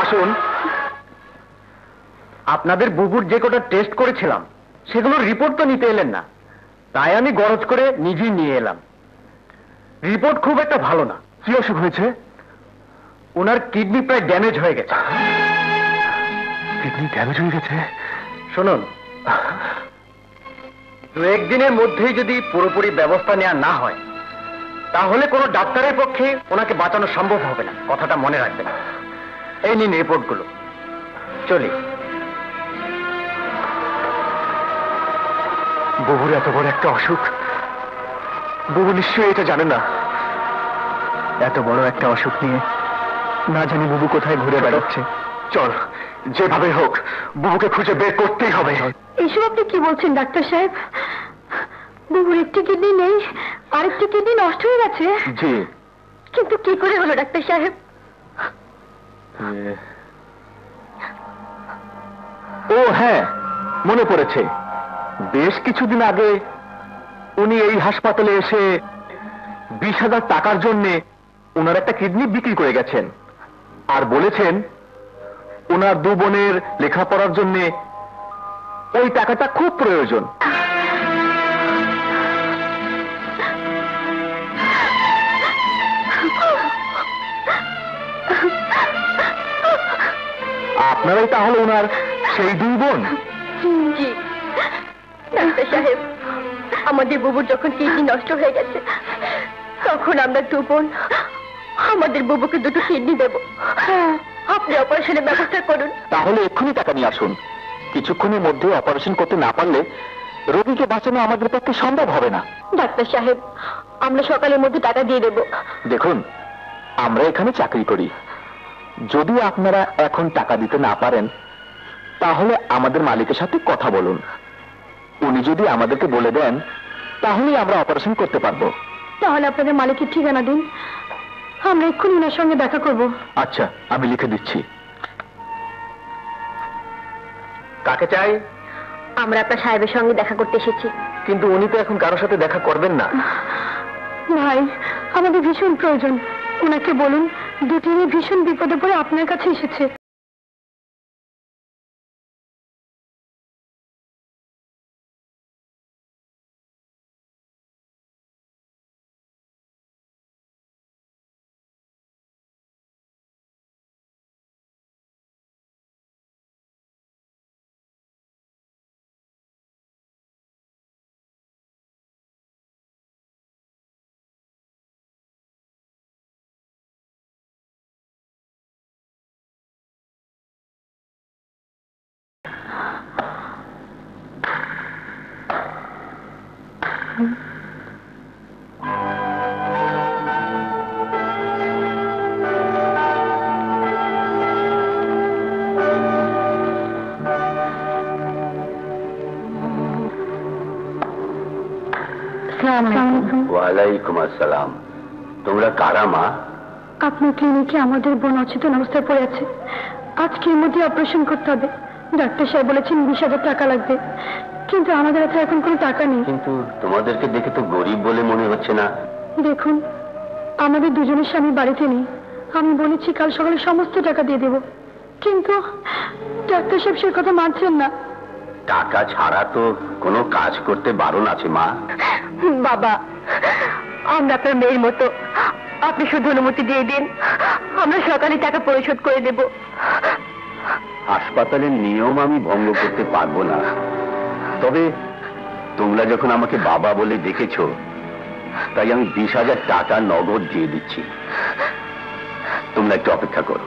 আসুন। আপনাদের বুবুর যে কটা টেস্ট করেছিলাম সেগুলোর রিপোর্ট তো নিতে এলেন না, তাই আমি গরজ করে নিজেই নিয়ে এলাম। রিপোর্ট খুব একটা ভালো না। কি অসুখ হয়েছে? ওনার কিডনি প্রায় ড্যামেজ হয়ে গেছে। কিডনি ড্যামেজ হয়ে গেছে? শুনুন, 2-1 দিনের মধ্যেই যদি পুরোপুরি ব্যবস্থা নেওয়া না হয় তাহলে কোনো ডাক্তারের পক্ষে ওনাকে বাঁচানো সম্ভব হবে না, কথাটা মনে রাখবেন। এই নিন রিপোর্টগুলো, চলি। বুবুর এত বড় একটা অসুখ, বুবু নিশ্চয়ই এটা জানে না। এত বড় একটা অসুখ নিয়ে না জানি বুবু কোথায় ঘুরে বেড়াচ্ছে। চল, যেভাবে হোক বুবুকে খুঁজে বের করতেই হবে। এসব আপনি কি বলছেন ডাক্তার সাহেব? বুবুর একটি কিডনি নেই, আরেকটি কিডনি নষ্ট হয়ে গেছে। জি। কিন্তু কি করে হলো ডাক্তার সাহেব? ও হ্যাঁ, মনে পড়েছে। বেশ কিছুদিন আগে উনি এই হাসপাতালে এসে 20,000 টাকার জন্য ওনার একটা কিডনি বিক্রি করে গেছেন, আর বলেছেন ওনার 2 বোনের লেখাপড়ার জন্য ওই টাকাটা খুব প্রয়োজন। আপনারাই তাহলে ওনার সেই 2 বোন? জি ডাক্তার সাহেব, আমাদের বুবুর যখন কিডনি নষ্ট হয়ে গেছে তখন আমরা 2 বোন আমাদের বুবুকে 2টো কিডনি দেব। আপনি অপারেশনের ব্যবস্থা করুন। তাহলে এক্ষুনি টাকা নিয়ে আসুন। কিছুক্ষণের মধ্যে অপারেশন করতে না পারলে রোগীকে বাঁচানো আমাদের পক্ষে সম্ভব হবে না। ডাক্তার সাহেব, আমরা সকালের মধ্যে টাকা দিয়ে দেব। দেখুন, আমরা এখানে চাকরি করি। যদি আপনারা এখন টাকা দিতে না পারেন তাহলে আমাদের মালিকের সাথে কথা বলুন। উনি যদি আমাদেরকে বলে দেন তাহলেই আমরা অপারেশন করতে পারবো। তাহলে আপনাদের মালিকের ঠিকানা দিন, আমরা এক্ষুনি ওনার সঙ্গে দেখা করব। আচ্ছা, আমি লিখে দিচ্ছি। কাকে চাই? আমরা আপনার সাহেবের সঙ্গে দেখা করতে এসেছি। কিন্তু উনি তো এখন কারোর সাথে দেখা করবেন না। ভাই, আমাদের ভীষণ প্রয়োজন। ওনাকে বলুন 2টি মেয়ে ভীষণ বিপদে পড়ে আপনার কাছে এসেছে। ওয়ালাইকুম আসসালাম। তোমরা কারা মা? আপনার ক্লিনিকে আমাদের বোন অচেতন অবস্থায় পড়ে আছে। আজকের মধ্যে অপারেশন করতে হবে। ডাক্তার সাহেব বলেছেন 20,000 টাকা লাগবে, কিন্তু আমাদের হাতে এখন কোনো টাকা নেই। কিন্তু তোমাদেরকে দেখে তো গরিব বলে মনে হচ্ছে না। দেখুন, আমাদের দুজনের স্বামী বাড়িতে নেই। আমি বলেছি কাল সকালে সমস্ত টাকা দিয়ে দেব, কিন্তু ডাক্তার সাহেব সে কথা মানছেন না। টাকা ছাড়া তো কোনো কাজ করতে বারণ আছে মা। বাবা, আমরা আপনার মেয়ের মতো, আপনি শুধু অনুমতি দিয়ে দিন, আমরা সকালে টাকা পরিশোধ করে দেব। হাসপাতালের নিয়ম আমি ভঙ্গ করতে পারবো না, তবে তোমরা যখন আমাকে বাবা বলে ডেকেছো তাই আমি 20,000 টাকা নগদ দিয়ে দিচ্ছি। তোমরা একটু অপেক্ষা করো।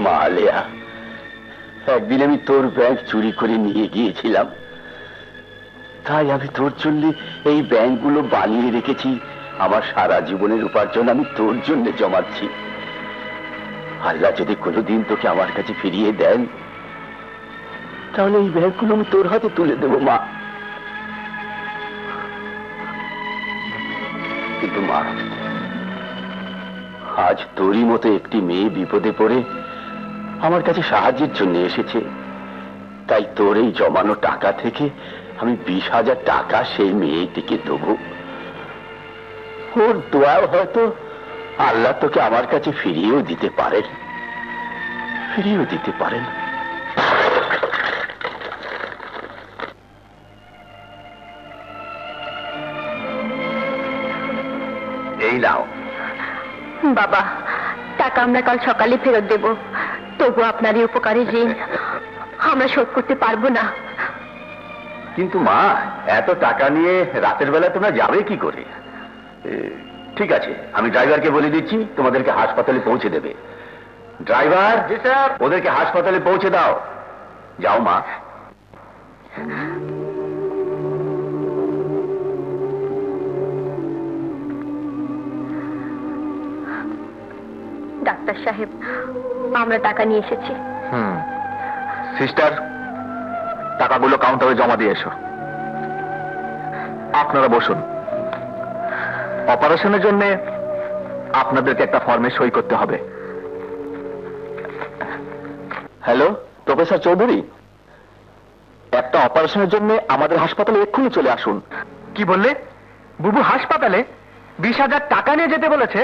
মা আলেয়া, একদিন আমি তোর ব্যাগ চুরি করে নিয়ে গিয়েছিলাম, তাই আমি তোর জন্য এই ব্যাগগুলো বানিয়ে রেখেছি আমার সারা জীবনের উপার্জন আমি তোর জন্য জমাচ্ছি। আল্লাহ যদি কোনোদিন তোকে আমার কাছে ফিরিয়ে দেন, তাহলে এই ব্যাগগুলো আমি তোর হাতে তুলে দেব মা। কিন্তু মা, আজ তোরই মতো একটি মেয়ে বিপদে পড়ে আমার কাছে সাহায্যের জন্য এসেছে, তাই তোর এই জমানো টাকা থেকে আমি 20,000 টাকা সেই মেয়েটিকে দেবো। ওর দোয়াও হয়তো আল্লাহ তোকে আমার কাছে ফিরিয়েও দিতে পারেন, ফিরিয়েও দিতে পারেন। এই নাও। বাবা, টাকা আমরা কাল সকালে ফেরত দেব, তবু আপনার এই উপকারের ঋণ আমরা শোধ করতে পারবো না। কিন্তু মা, এত টাকা নিয়ে রাতের বেলা তোমরা যাবে কি করে? ঠিক আছে, আমি ড্রাইভারকে বলে দিচ্ছি তোমাদেরকে হাসপাতালে পৌঁছে দেবে। ড্রাইভার, জি স্যার, ওদেরকে হাসপাতালে পৌঁছে দাও। যাও মা। ডাক্তার সাহেব, আমরা টাকা নিয়ে এসেছি। সিস্টার, টাকাগুলো কাউন্টারে জমা দিয়ে এসো। আপনারা বসুন। অপারেশনের জন্য আপনাদেরকে একটা ফর্মে সই করতে হবে। হ্যালো, প্রফেসর চৌধুরী, একটা অপারেশনের জন্য আমাদের হাসপাতালে এক্ষুনি চলে আসুন। কি বললে? বুবু হাসপাতালে 20,000 টাকা নিয়ে যেতে বলেছে?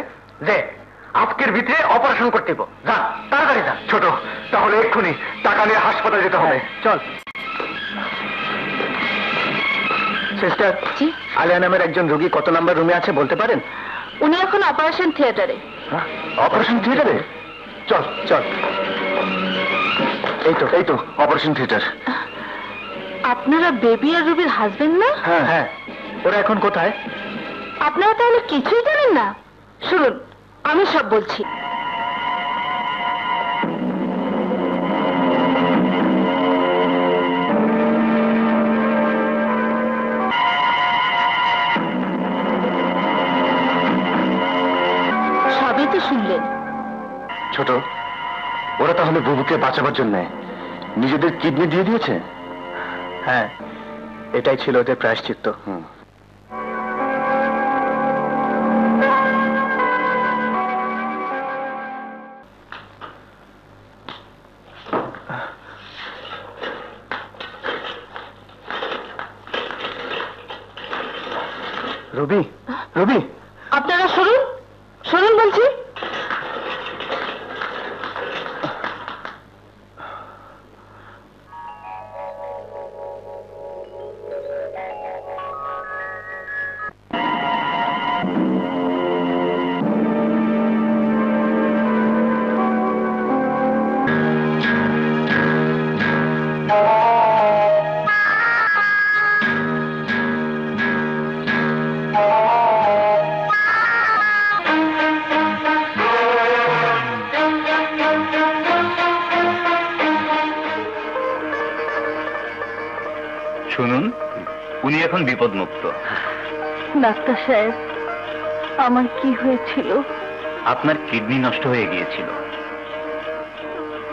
যে আজকের ভিতরে অপারেশন করতে হবে। যা, তাড়াতাড়ি যা। ছোট, তাহলে এক্ষুনি টাকা নিয়ে হাসপাতালে যেতে হবে। চল। সিস্টার, আলিয়া নামের একজন রোগী কত নাম্বার রুমে আছে বলতে পারেন? উনি এখন অপারেশন থিয়েটারে। অপারেশন থিয়েটারে? চল চল। এই তো অপারেশন থিয়েটার। আপনারা বেবি আর রুবির হাজবেন্ড না? হ্যাঁ হ্যাঁ। ওরা এখন কোথায়? আপনারা তাহলে কিছুই জানেন না? শুনুন, আমি সব বলছি। সবই তো শুনলেন। ছোট, ওরা তাহলে বুবুকে বাঁচাবার জন্য নিজেদের কিডনি দিয়ে দিয়েছে? হ্যাঁ, এটাই ছিল ওদের প্রায়শ্চিত্ত। রবি, রবি, আপনারা শুনুন, শুনুন বলছি। শুনুন, উনি এখন বিপদমুক্ত। ডাক্তার সাহেব, আমার কি হয়েছিল? আপনার কিডনি নষ্ট হয়ে গিয়েছিল,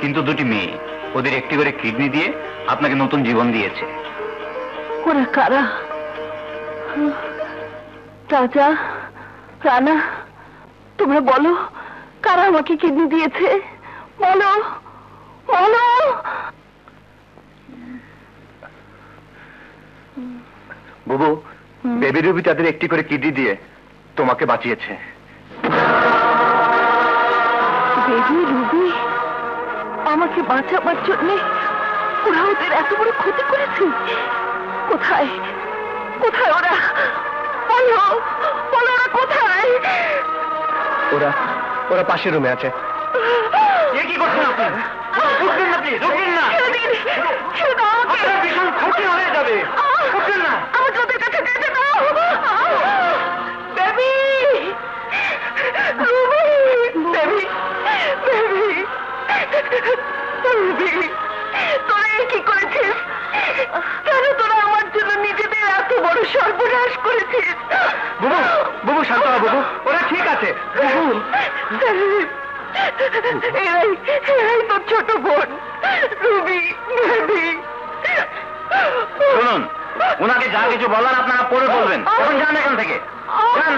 কিন্তু দুটি মেয়ে ওদের একটি করে কিডনি দিয়ে আপনাকে নতুন জীবন দিয়েছে। ওরা কারা? রাজা, রানা, তোমরা বলো, কারা আমাকে কিডনি দিয়েছে? বলো, বলো। বুবু, বেবি রুবি তাদের একটি করে কিডনি দিয়ে তোমাকে বাঁচিয়েছে। বেবি রুবি আমাকে বাঁচাবার জন্য ওরা ওদের এত বড় ক্ষতি করেছে? কোথায়, কোথায় ওরা? বলো, বলো, ওরা কোথায়? ওরা ওরা পাশের রুমে আছে। কি করছেন আপনি? উঠবেন না প্লিজ, উঠবেন না। আপনার ভীষণ ক্ষতি হয়ে যাবে। উঠবেন না। আমাকে ওদের কাছে যেতে দাও। Baby, Ruby, baby, baby, Ruby, তোরা কি করেছিস? কেন তোরা আমার জন্য নিজেদের এত বড় সর্বনাশ করেছিস। বুবু বুবু শান্ত হও বুবু, ওরা ঠিক আছে। বুবু এরাই তোর ছোট বোন রুবি। শুনুন, ওনাকে যা কিছু বলার আপনারা পরে বলবেন। এখন যান এখান থেকে, যান।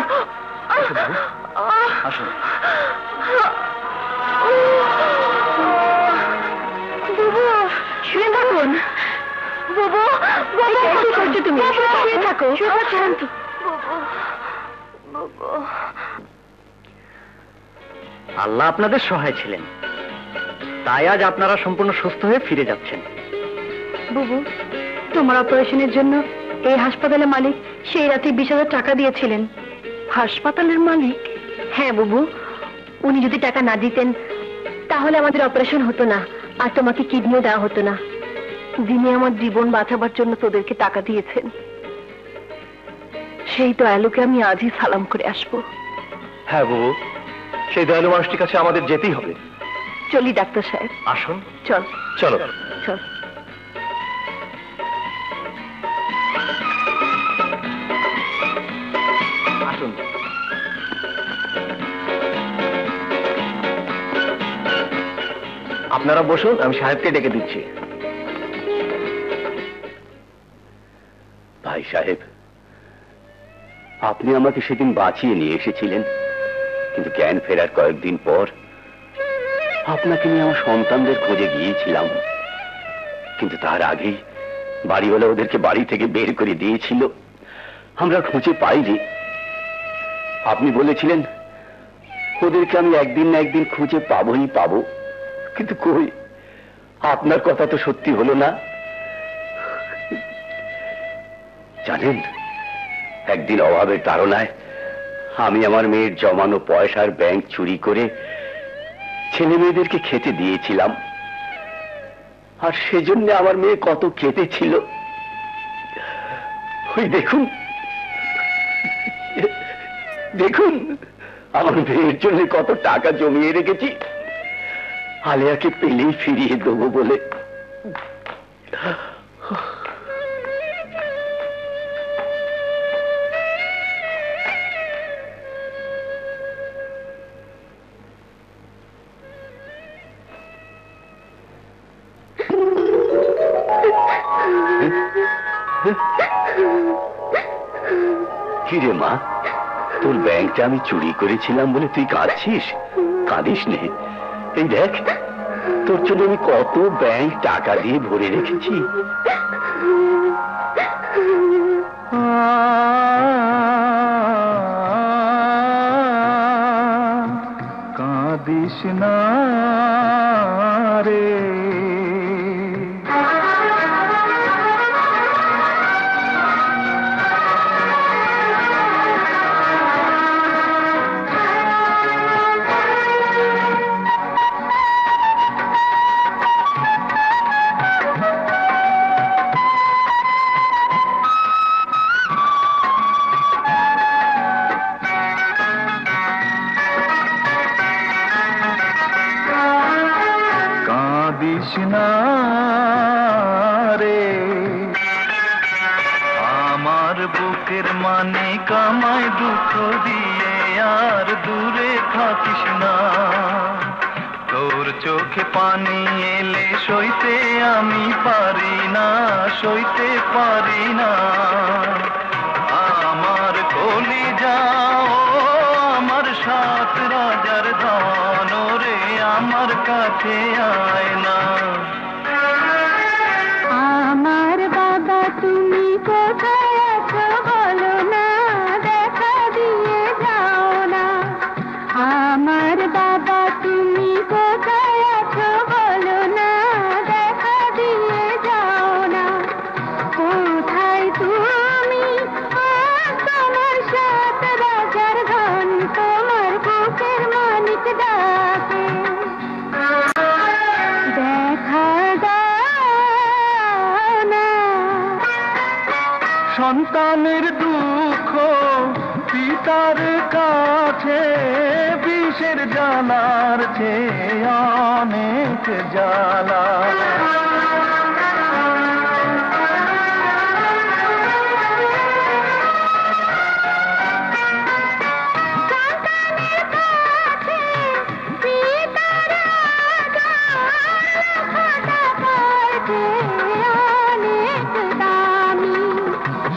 আসুন। বুবু শুয়ে থাকুন। বুবু কি করছো তুমি? শুয়ে থাকো। আল্লাহ আপনাদের সহায় ছিলেন, তাই আজ আপনারা সম্পূর্ণ সুস্থ হয়ে ফিরে যাচ্ছেন। বুবু, তোমার অপারেশনের জন্য এই হাসপাতালের মালিক সেই রাতে 20,000 টাকা দিয়েছিলেন। হাসপাতালের মালিক? হ্যাঁ বুবু, উনি যদি টাকা না দিতেন তাহলে আমাদের অপারেশন হতো না, আর তোমাকে কিডনিও দেওয়া হতো না। যিনি আমার জীবন বাঁচাবার জন্য তোদেরকে টাকা দিয়েছেন, সেই দয়ালুকে আমি আজই সালাম করে আসবো। হ্যাঁ বুবু, সেই দয়ালু মানুষটির কাছে আমাদের যেতেই হবে। চলি ডাক্তার সাহেব। আসুন। চল চলো চল। আসুন। আপনারা বসুন, আমি সাহেবকে ডেকে দিচ্ছি। ভাই সাহেব, আপনি আমাকে সেদিন বাঁচিয়ে নিয়ে এসেছিলেন, কিন্তু জ্ঞান ফেরার কয়েকদিন পর আপনাকে নিয়ে আমার সন্তানদের খোঁজে গিয়েছিলাম, কিন্তু তার আগেই বাড়িওয়ালা ওদেরকে বাড়ি থেকে বের করে দিয়েছিল। আমরা খুঁজে পাইনি। আপনি বলেছিলেন ওদেরকে আমি একদিন না একদিন খুঁজে পাবোই পাবো, কিন্তু কই, আপনার কথা তো সত্যি হলো না। জানেন, একদিন অভাবের তাড়নায় আমি আমার মেয়ের জমানো পয়সার ব্যাংক চুরি করে ছেলে মেয়েদেরকে খেতে দিয়েছিলাম, আর সেজন্য আমার মেয়ে কত কেঁদেছিল। ওই দেখুন দেখুন, আমার মেয়ের জন্য কত টাকা জমিয়ে রেখেছি, আলেয়াকে পেলেই ফিরিয়ে দেবো বলে। কিরে মা, তোর ব্যাংকটা আমি চুরি করেছিলাম বলে তুই কাঁদছিস? কাঁদিস নে, এই দেখ তোর জন্য আমি কত ব্যাংক টাকা দিয়ে ভরে রেখেছি। কাঁদিস না রে, কাঁদিস না রে, আমার বুকের মানে কামায় দুঃখ দিয়ে আর দূরে থাকিস না। তোর চোখে পানি এলে সইতে আমি পারি না, সইতে পারি না। আমার কলিজা ও আমার 7 রাজার ধন রে, আমার কাছে আয় না। আমার বাবা তুমি কোথায় আছো বলো না, দেখা দিয়ে যাও না। আমার বাবা তুমি কোথায় আছো বলো না, দেখা দিয়ে যাও না। কোথায় তুমি, তোমার 7 রাজার ধন, তোমার বুকের মানিক ডাকে। দেখা দাও না। সন্তানের দুঃখ পিতার কাছে বিষের জ্বালার চেয়ে অনেক জ্বালা।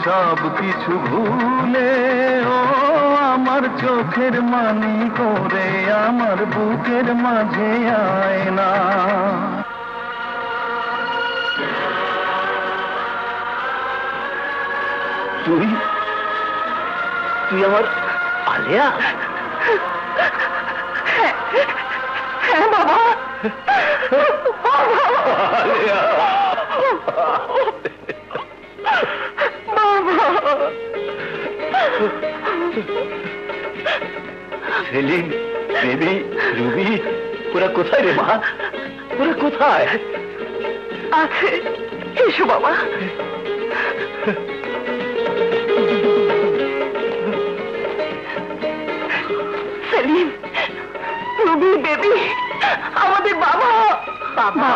সব কিছু ভুলে ও আমার চোখের মানি করে আমার বুকের মাঝে আয় না। তুই তুই আমার আলিয়া? হ্যাঁ বাবা, আলিয়া, সেলিম, বেবি, রুবি, ওরা কোথায় রে মা? ওরা কোথায়? আছে, এসো বাবা। সেলিম, রুবি, বেবি, আমাদের বাবা। বাবা?